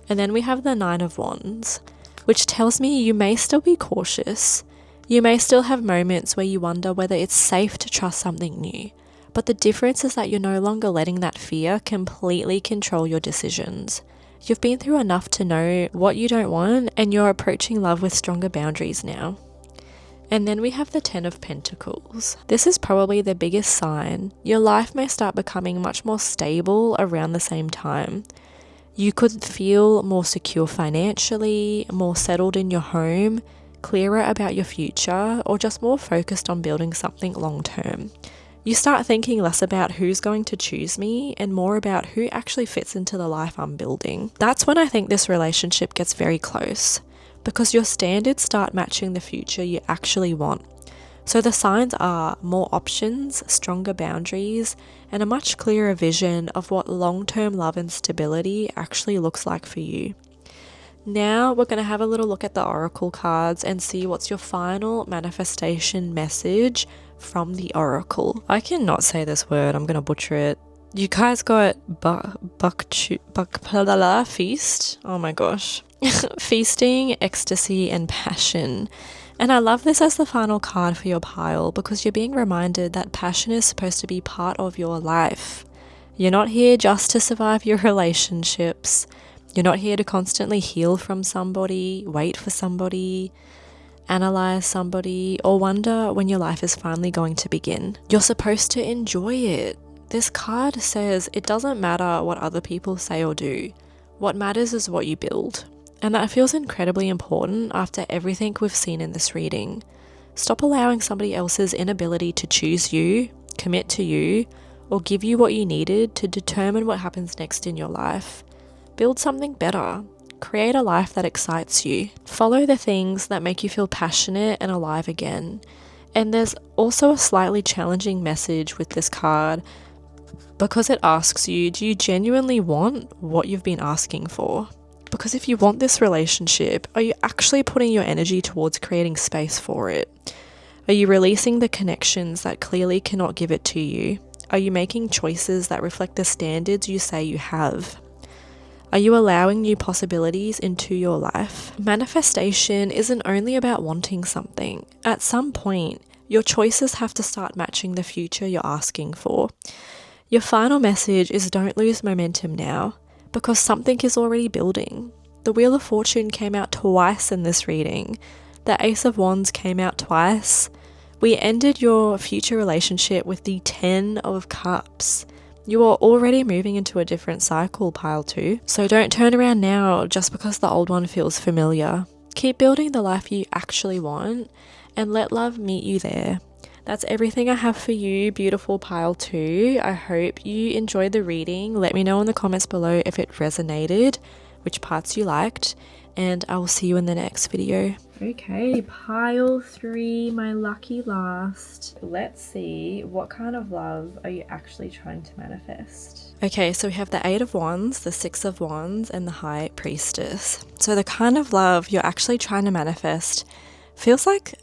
And then we have the Nine of Wands, which tells me you may still be cautious. You may still have moments where you wonder whether it's safe to trust something new. But the difference is that you're no longer letting that fear completely control your decisions. You've been through enough to know what you don't want, and you're approaching love with stronger boundaries now. And then we have the Ten of Pentacles. This is probably the biggest sign. Your life may start becoming much more stable around the same time. You could feel more secure financially, more settled in your home, clearer about your future, or just more focused on building something long term. You start thinking less about who's going to choose me and more about who actually fits into the life I'm building. That's when I think this relationship gets very close, because your standards start matching the future you actually want. So the signs are more options, stronger boundaries, and a much clearer vision of what long-term love and stability actually looks like for you. Now we're going to have a little look at the oracle cards and see what's your final manifestation message from the oracle. I cannot say this word, I'm going to butcher it. You guys got feast. Oh my gosh. Feasting, ecstasy, and passion. And I love this as the final card for your pile because you're being reminded that passion is supposed to be part of your life. You're not here just to survive your relationships. You're not here to constantly heal from somebody, wait for somebody, analyze somebody, or wonder when your life is finally going to begin. You're supposed to enjoy it. This card says it doesn't matter what other people say or do. What matters is what you build. And that feels incredibly important after everything we've seen in this reading. Stop allowing somebody else's inability to choose you, commit to you, or give you what you needed to determine what happens next in your life. Build something better. Create a life that excites you. Follow the things that make you feel passionate and alive again. And there's also a slightly challenging message with this card because it asks you, do you genuinely want what you've been asking for? Because if you want this relationship, are you actually putting your energy towards creating space for it? Are you releasing the connections that clearly cannot give it to you? Are you making choices that reflect the standards you say you have? Are you allowing new possibilities into your life? Manifestation isn't only about wanting something. At some point, your choices have to start matching the future you're asking for. Your final message is don't lose momentum now, because something is already building. The Wheel of Fortune came out twice in this reading. The Ace of Wands came out twice. We ended your future relationship with the 10 of Cups. You are already moving into a different cycle, pile 2. So don't turn around now just because the old one feels familiar. Keep building the life you actually want and let love meet you there. That's everything I have for you, beautiful pile 2. I hope you enjoyed the reading. Let me know in the comments below if it resonated, which parts you liked, and I will see you in the next video. Okay, pile 3, my lucky last. Let's see, what kind of love are you actually trying to manifest? Okay, so we have the 8 of Wands, the 6 of Wands, and the High Priestess. So the kind of love you're actually trying to manifest feels like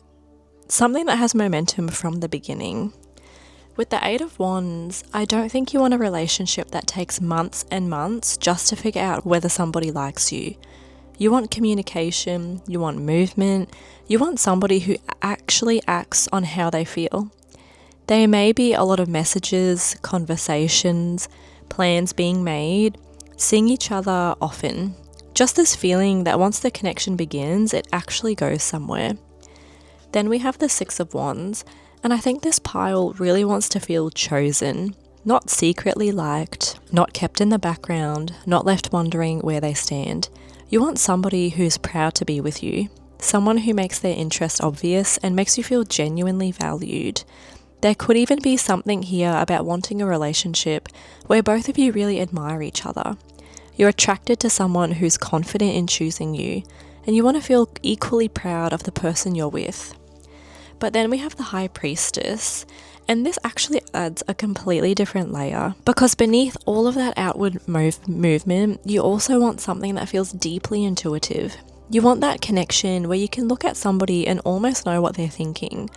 something that has momentum from the beginning. With the 8 of Wands, I don't think you want a relationship that takes months and months just to figure out whether somebody likes you. You want communication, you want movement, you want somebody who actually acts on how they feel. There may be a lot of messages, conversations, plans being made, seeing each other often. Just this feeling that once the connection begins, it actually goes somewhere. Then we have the 6 of Wands, and I think this pile really wants to feel chosen, not secretly liked, not kept in the background, not left wondering where they stand. You want somebody who's proud to be with you, someone who makes their interest obvious and makes you feel genuinely valued. There could even be something here about wanting a relationship where both of you really admire each other. You're attracted to someone who's confident in choosing you, and you want to feel equally proud of the person you're with. But then we have the High Priestess, and this actually adds a completely different layer, because beneath all of that outward movement, you also want something that feels deeply intuitive. You want that connection where you can look at somebody and almost know what they're thinking,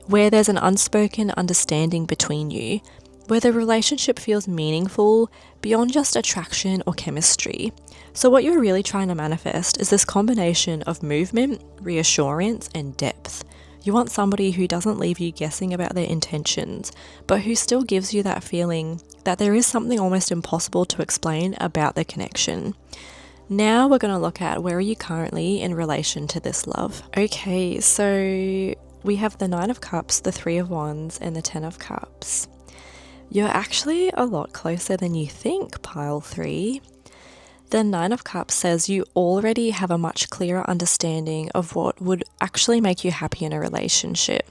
where there's an unspoken understanding between you, where the relationship feels meaningful beyond just attraction or chemistry. So what you're really trying to manifest is this combination of movement, reassurance, and depth. You want somebody who doesn't leave you guessing about their intentions, but who still gives you that feeling that there is something almost impossible to explain about the connection. Now we're going to look at where are you currently in relation to this love. Okay, so we have the 9 of Cups, the 3 of Wands, and the 10 of Cups. You're actually a lot closer than you think, pile 3. The 9 of Cups says you already have a much clearer understanding of what would actually make you happy in a relationship.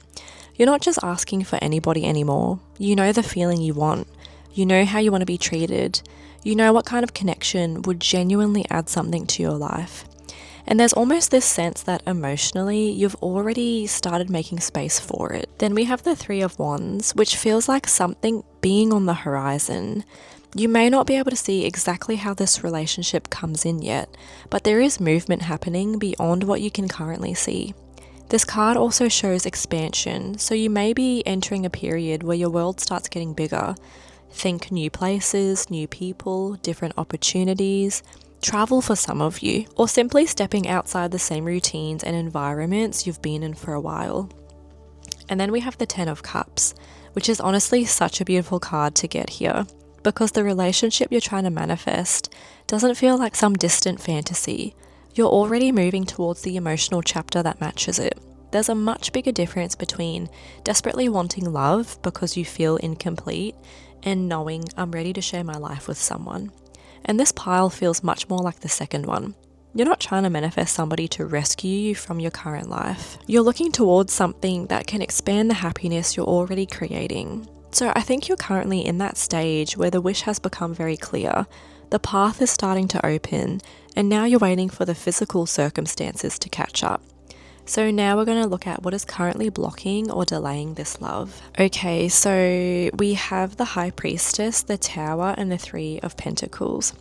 You're not just asking for anybody anymore. You know the feeling you want. You know how you want to be treated. You know what kind of connection would genuinely add something to your life. And there's almost this sense that emotionally you've already started making space for it. Then we have the 3 of Wands, which feels like something being on the horizon. You may not be able to see exactly how this relationship comes in yet, but there is movement happening beyond what you can currently see. This card also shows expansion, so you may be entering a period where your world starts getting bigger. Think new places, new people, different opportunities, travel for some of you, or simply stepping outside the same routines and environments you've been in for a while. And then we have the 10 of Cups, which is honestly such a beautiful card to get here, because the relationship you're trying to manifest doesn't feel like some distant fantasy. You're already moving towards the emotional chapter that matches it. There's a much bigger difference between desperately wanting love because you feel incomplete and knowing I'm ready to share my life with someone. And this pile feels much more like the second one. You're not trying to manifest somebody to rescue you from your current life. You're looking towards something that can expand the happiness you're already creating. So I think you're currently in that stage where the wish has become very clear. The path is starting to open, and now you're waiting for the physical circumstances to catch up. So now we're going to look at what is currently blocking or delaying this love. Okay, so we have the High Priestess, the Tower, and the 3 of Pentacles.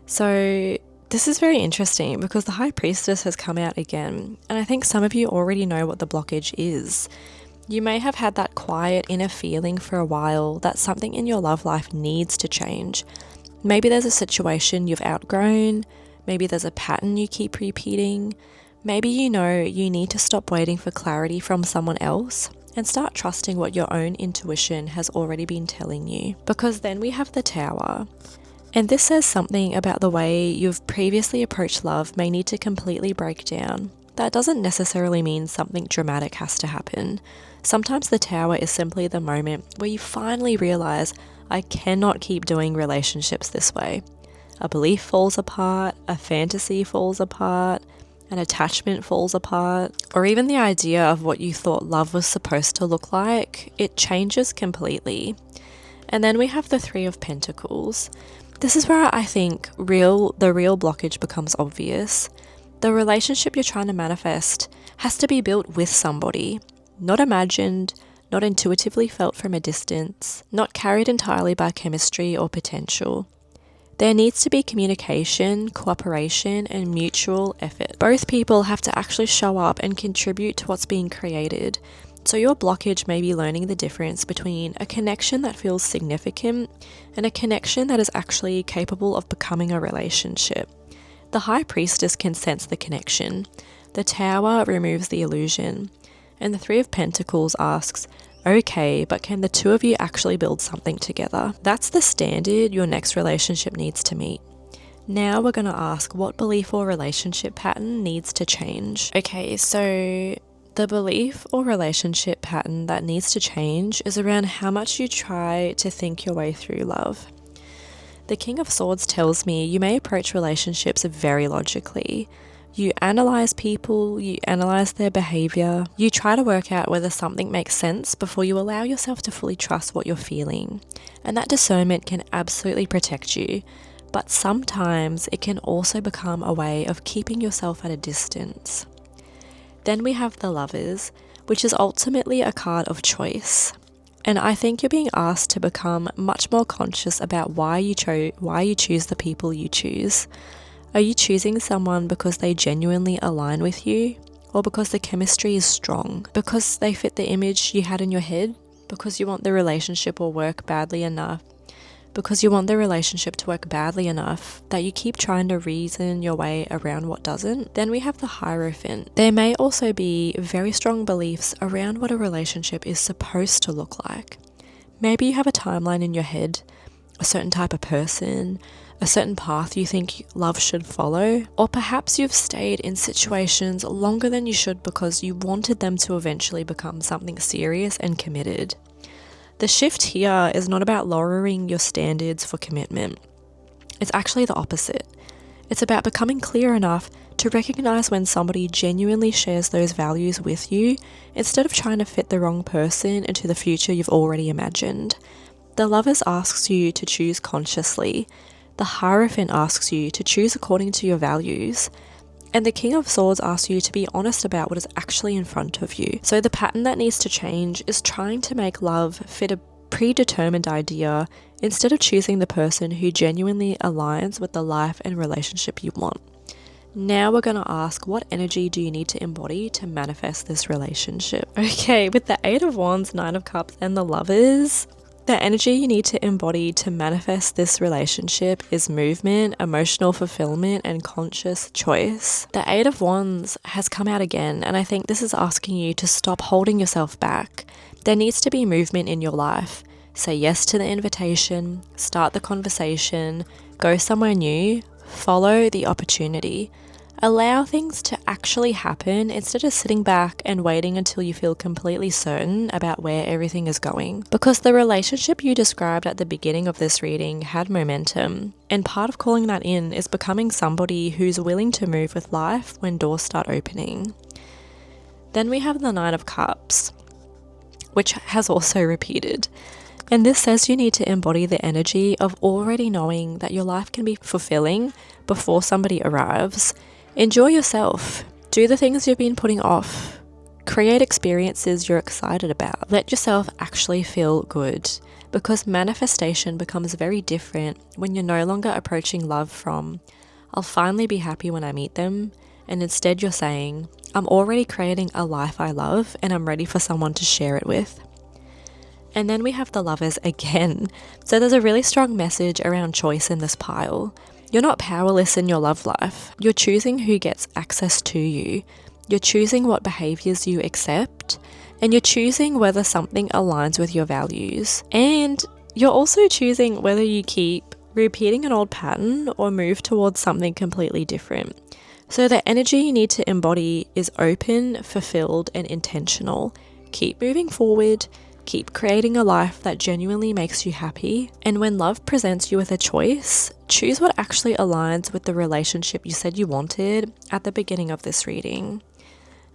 So this is very interesting because the High Priestess has come out again, and I think some of you already know what the blockage is. You may have had that quiet inner feeling for a while that something in your love life needs to change. Maybe there's a situation you've outgrown, maybe there's a pattern you keep repeating. Maybe you know you need to stop waiting for clarity from someone else and start trusting what your own intuition has already been telling you. Because then we have the Tower. And this says something about the way you've previously approached love may need to completely break down. That doesn't necessarily mean something dramatic has to happen. Sometimes the Tower is simply the moment where you finally realize, I cannot keep doing relationships this way. A belief falls apart, a fantasy falls apart, an attachment falls apart, or even the idea of what you thought love was supposed to look like, it changes completely. And then we have the 3 of Pentacles. This is where I think the real blockage becomes obvious. The relationship you're trying to manifest has to be built with somebody, not imagined, not intuitively felt from a distance, not carried entirely by chemistry or potential. There needs to be communication, cooperation, and mutual effort. Both people have to actually show up and contribute to what's being created. So your blockage may be learning the difference between a connection that feels significant and a connection that is actually capable of becoming a relationship. The High Priestess can sense the connection. The Tower removes the illusion. And the 3 of Pentacles asks, okay, but can the 2 of you actually build something together? That's the standard your next relationship needs to meet. Now we're going to ask what belief or relationship pattern needs to change. Okay, so the belief or relationship pattern that needs to change is around how much you try to think your way through love. The King of Swords tells me you may approach relationships very logically. You analyze people, you analyze their behavior, you try to work out whether something makes sense before you allow yourself to fully trust what you're feeling. And that discernment can absolutely protect you, but sometimes it can also become a way of keeping yourself at a distance. Then we have the Lovers, which is ultimately a card of choice. And I think you're being asked to become much more conscious about why you choose the people you choose. Are you choosing someone because they genuinely align with you? Or because the chemistry is strong? Because they fit the image you had in your head? Because you want the relationship will work badly enough? Because you want the relationship to work badly enough that you keep trying to reason your way around what doesn't? Then we have the Hierophant. There may also be very strong beliefs around what a relationship is supposed to look like. Maybe you have a timeline in your head, a certain type of person, a certain path you think love should follow, or perhaps you've stayed in situations longer than you should because you wanted them to eventually become something serious and committed. The shift here is not about lowering your standards for commitment. It's actually the opposite. It's about becoming clear enough to recognize when somebody genuinely shares those values with you instead of trying to fit the wrong person into the future you've already imagined. The Lovers asks you to choose consciously. The Hierophant asks you to choose according to your values. And the King of Swords asks you to be honest about what is actually in front of you. So the pattern that needs to change is trying to make love fit a predetermined idea instead of choosing the person who genuinely aligns with the life and relationship you want. Now we're going to ask, what energy do you need to embody to manifest this relationship? Okay, with the Eight of Wands, Nine of Cups, and the Lovers, the energy you need to embody to manifest this relationship is movement, emotional fulfillment, and conscious choice. The Eight of Wands has come out again, and I think this is asking you to stop holding yourself back. There needs to be movement in your life. Say yes to the invitation, start the conversation, go somewhere new, follow the opportunity. Allow things to actually happen instead of sitting back and waiting until you feel completely certain about where everything is going. Because the relationship you described at the beginning of this reading had momentum, and part of calling that in is becoming somebody who's willing to move with life when doors start opening. Then we have the Nine of Cups, which has also repeated. And this says you need to embody the energy of already knowing that your life can be fulfilling before somebody arrives. Enjoy yourself. Do the things you've been putting off. Create experiences you're excited about. Let yourself actually feel good, because manifestation becomes very different when you're no longer approaching love from, I'll finally be happy when I meet them, and instead you're saying, I'm already creating a life I love and I'm ready for someone to share it with. And then we have the Lovers again. So there's a really strong message around choice in this pile. You're not powerless in your love life. You're choosing who gets access to you. You're choosing what behaviors you accept, and you're choosing whether something aligns with your values. And you're also choosing whether you keep repeating an old pattern or move towards something completely different. So the energy you need to embody is open, fulfilled, and intentional. Keep moving forward. Keep creating a life that genuinely makes you happy. And when love presents you with a choice, choose what actually aligns with the relationship you said you wanted at the beginning of this reading.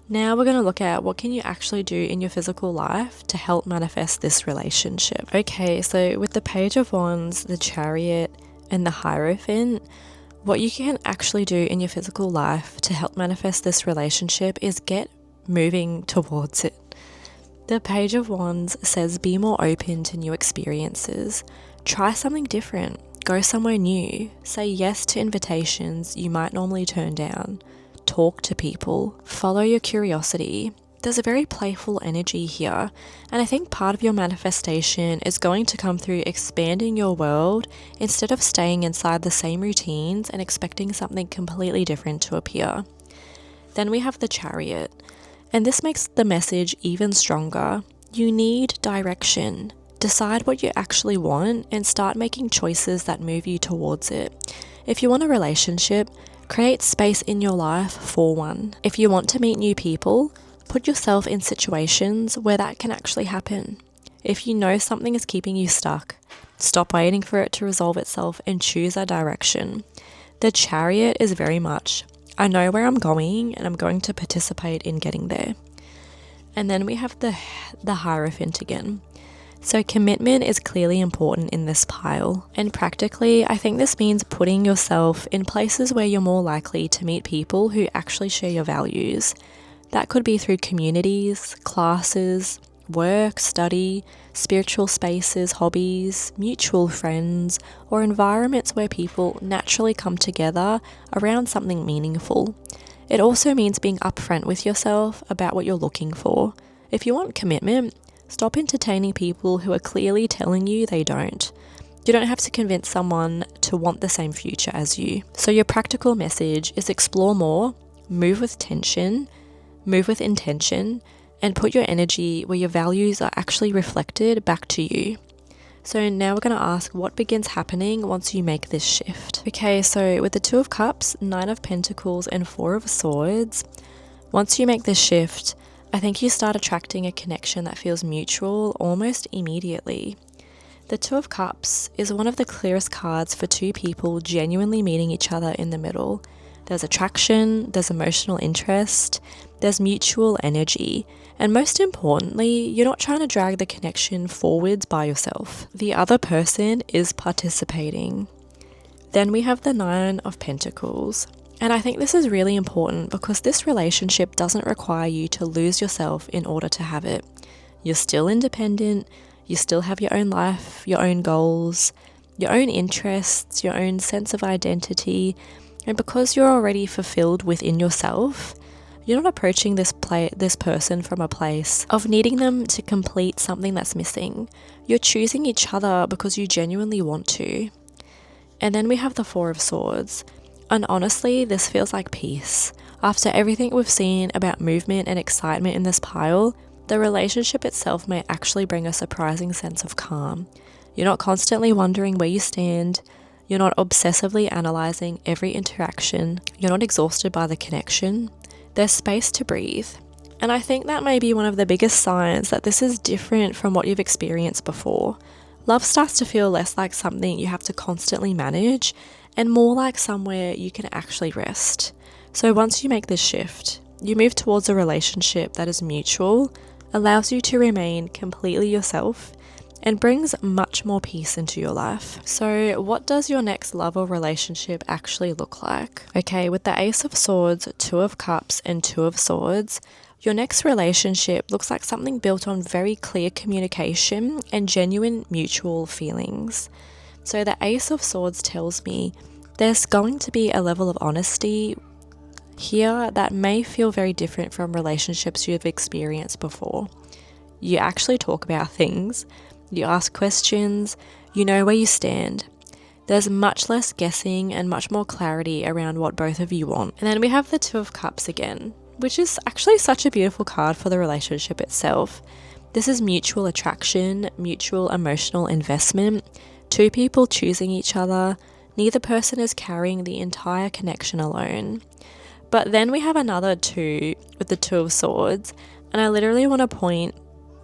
Now we're going to look at what can you actually do in your physical life to help manifest this relationship. Okay, so with the Page of Wands, the Chariot, and the Hierophant, what you can actually do in your physical life to help manifest this relationship is get moving towards it. The Page of Wands says be more open to new experiences. Try something different. Go somewhere new. Say yes to invitations you might normally turn down. Talk to people. Follow your curiosity. There's a very playful energy here, and I think part of your manifestation is going to come through expanding your world instead of staying inside the same routines and expecting something completely different to appear. Then we have the Chariot. And this makes the message even stronger. You need direction. Decide what you actually want and start making choices that move you towards it. If you want a relationship, create space in your life for one. If you want to meet new people, put yourself in situations where that can actually happen. If you know something is keeping you stuck, stop waiting for it to resolve itself and choose a direction. The Chariot is very much I know where I'm going and I'm going to participate in getting there. And then we have the Hierophant again. So commitment is clearly important in this pile. And practically, I think this means putting yourself in places where you're more likely to meet people who actually share your values. That could be through communities, classes, work, study, spiritual spaces, hobbies, mutual friends, or environments where people naturally come together around something meaningful. It also means being upfront with yourself about what you're looking for. If you want commitment, stop entertaining people who are clearly telling you they don't. You don't have to convince someone to want the same future as you. So your practical message is explore more, move with intention, and put your energy where your values are actually reflected back to you. So now we're going to ask what begins happening once you make this shift. Okay, so with the Two of Cups, Nine of Pentacles, and Four of Swords, once you make this shift, I think you start attracting a connection that feels mutual almost immediately. The Two of Cups is one of the clearest cards for two people genuinely meeting each other in the middle. There's attraction, there's emotional interest, there's mutual energy, and most importantly, you're not trying to drag the connection forwards by yourself. The other person is participating. Then we have the Nine of Pentacles. And I think this is really important because this relationship doesn't require you to lose yourself in order to have it. You're still independent, you still have your own life, your own goals, your own interests, your own sense of identity, and because you're already fulfilled within yourself, you're not approaching this person from a place of needing them to complete something that's missing. You're choosing each other because you genuinely want to. And then we have the Four of Swords. And honestly, this feels like peace. After everything we've seen about movement and excitement in this pile, the relationship itself may actually bring a surprising sense of calm. You're not constantly wondering where you stand. You're not obsessively analyzing every interaction. You're not exhausted by the connection. There's space to breathe. And I think that may be one of the biggest signs that this is different from what you've experienced before. Love starts to feel less like something you have to constantly manage and more like somewhere you can actually rest. So once you make this shift, you move towards a relationship that is mutual, allows you to remain completely yourself, and brings much more peace into your life. So what does your next love or relationship actually look like? Okay, with the Ace of Swords, Two of Cups, and Two of Swords, your next relationship looks like something built on very clear communication and genuine mutual feelings. So the Ace of Swords tells me there's going to be a level of honesty here that may feel very different from relationships you've experienced before. You actually talk about things. You ask questions, you know where you stand. There's much less guessing and much more clarity around what both of you want. And then we have the Two of Cups again, which is actually such a beautiful card for the relationship itself. This is mutual attraction, mutual emotional investment, two people choosing each other. Neither person is carrying the entire connection alone. But then we have another two with the Two of Swords, and I literally want to point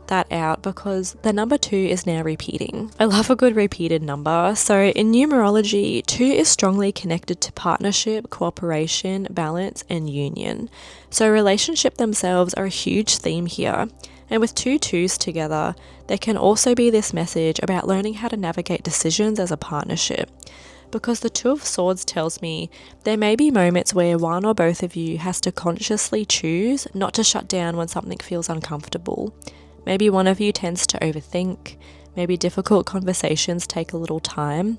that out because the number 2 is now repeating. I love a good repeated number. So in numerology, 2 is strongly connected to partnership, cooperation, balance, and union. So relationship themselves are a huge theme here. And with two twos together, there can also be this message about learning how to navigate decisions as a partnership. Because the Two of Swords tells me there may be moments where one or both of you has to consciously choose not to shut down when something feels uncomfortable. Maybe one of you tends to overthink, maybe difficult conversations take a little time,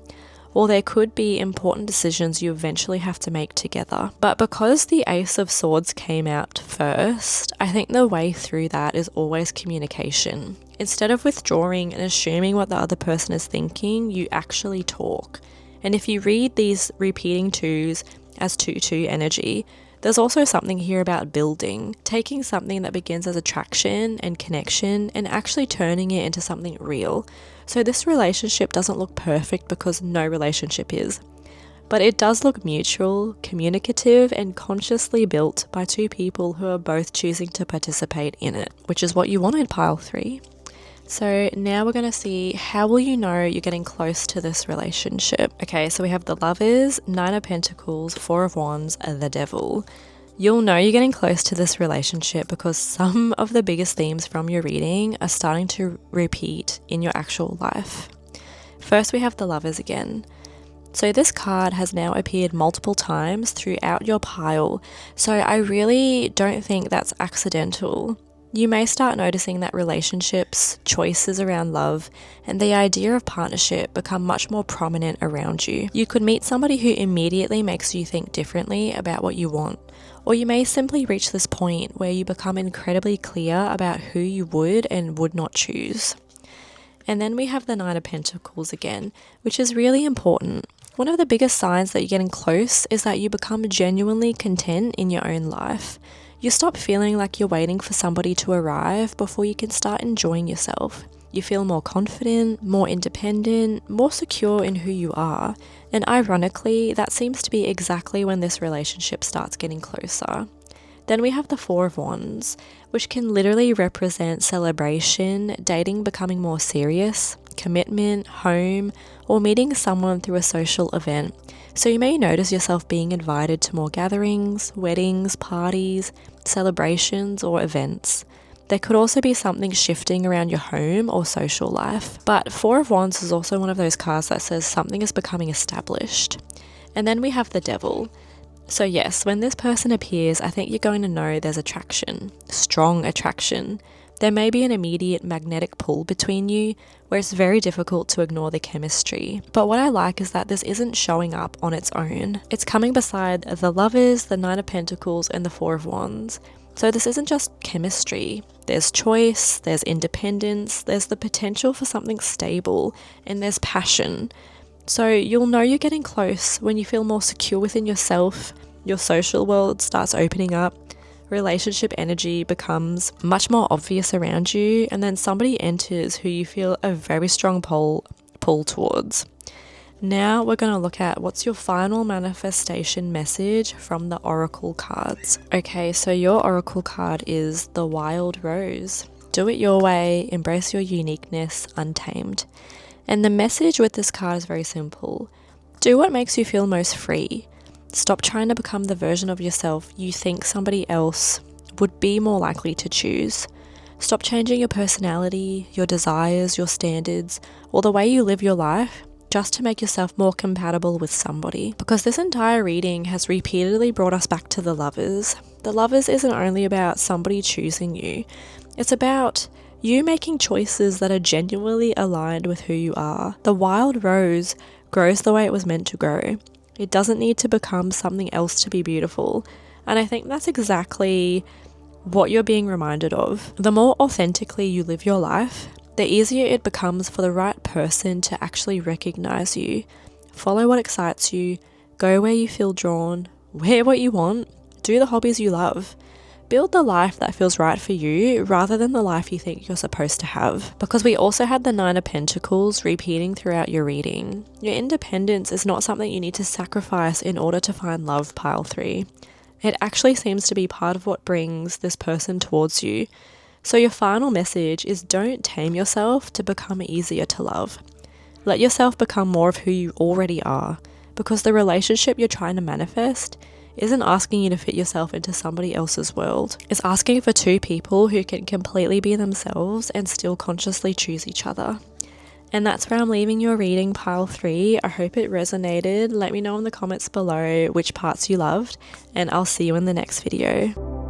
or there could be important decisions you eventually have to make together. But because the Ace of Swords came out first, I think the way through that is always communication. Instead of withdrawing and assuming what the other person is thinking, you actually talk. And if you read these repeating twos as 2-2 energy, there's also something here about building, taking something that begins as attraction and connection and actually turning it into something real. So this relationship doesn't look perfect because no relationship is, but it does look mutual, communicative, and consciously built by two people who are both choosing to participate in it, which is what you want in pile 3. So now we're going to see how will you know you're getting close to this relationship. Okay, so we have the Lovers, Nine of Pentacles, Four of Wands, and the Devil. You'll know you're getting close to this relationship because some of the biggest themes from your reading are starting to repeat in your actual life. First, we have the Lovers again. So this card has now appeared multiple times throughout your pile, so I really don't think that's accidental. You may start noticing that relationships, choices around love, and the idea of partnership become much more prominent around you. You could meet somebody who immediately makes you think differently about what you want, or you may simply reach this point where you become incredibly clear about who you would and would not choose. And then we have the Nine of Pentacles again, which is really important. One of the biggest signs that you're getting close is that you become genuinely content in your own life. You stop feeling like you're waiting for somebody to arrive before you can start enjoying yourself. You feel more confident, more independent, more secure in who you are. And ironically, that seems to be exactly when this relationship starts getting closer. Then we have the Four of Wands, which can literally represent celebration, dating becoming more serious, commitment, home, or meeting someone through a social event. So you may notice yourself being invited to more gatherings, weddings, parties, celebrations, or events. There could also be something shifting around your home or social life. But Four of Wands is also one of those cards that says something is becoming established. And then we have the Devil. So yes, when this person appears, I think you're going to know there's attraction, strong attraction. There may be an immediate magnetic pull between you where it's very difficult to ignore the chemistry. But what I like is that this isn't showing up on its own. It's coming beside the Lovers, the Nine of Pentacles, and the Four of Wands. So this isn't just chemistry. There's choice, there's independence, there's the potential for something stable, and there's passion. So you'll know you're getting close when you feel more secure within yourself, your social world starts opening up, relationship energy becomes much more obvious around you, and then somebody enters who you feel a very strong pull towards. Now we're going to look at what's your final manifestation message from the oracle cards. Okay, so your oracle card is the Wild Rose. Do it your way, embrace your uniqueness, untamed. And the message with this card is very simple. Do what makes you feel most free. Stop trying to become the version of yourself you think somebody else would be more likely to choose. Stop changing your personality, your desires, your standards, or the way you live your life just to make yourself more compatible with somebody. Because this entire reading has repeatedly brought us back to the Lovers. The Lovers isn't only about somebody choosing you, it's about you making choices that are genuinely aligned with who you are. The Wild Rose grows the way it was meant to grow. It doesn't need to become something else to be beautiful. And I think that's exactly what you're being reminded of. The more authentically you live your life, the easier it becomes for the right person to actually recognize you. Follow what excites you, go where you feel drawn, wear what you want, do the hobbies you love. Build the life that feels right for you rather than the life you think you're supposed to have. Because we also had the Nine of Pentacles repeating throughout your reading. Your independence is not something you need to sacrifice in order to find love, pile 3. It actually seems to be part of what brings this person towards you. So your final message is don't tame yourself to become easier to love. Let yourself become more of who you already are. Because the relationship you're trying to manifest isn't asking you to fit yourself into somebody else's world. It's asking for two people who can completely be themselves and still consciously choose each other. And that's where I'm leaving your reading, pile 3. I hope it resonated. Let me know in the comments below which parts you loved, and I'll see you in the next video.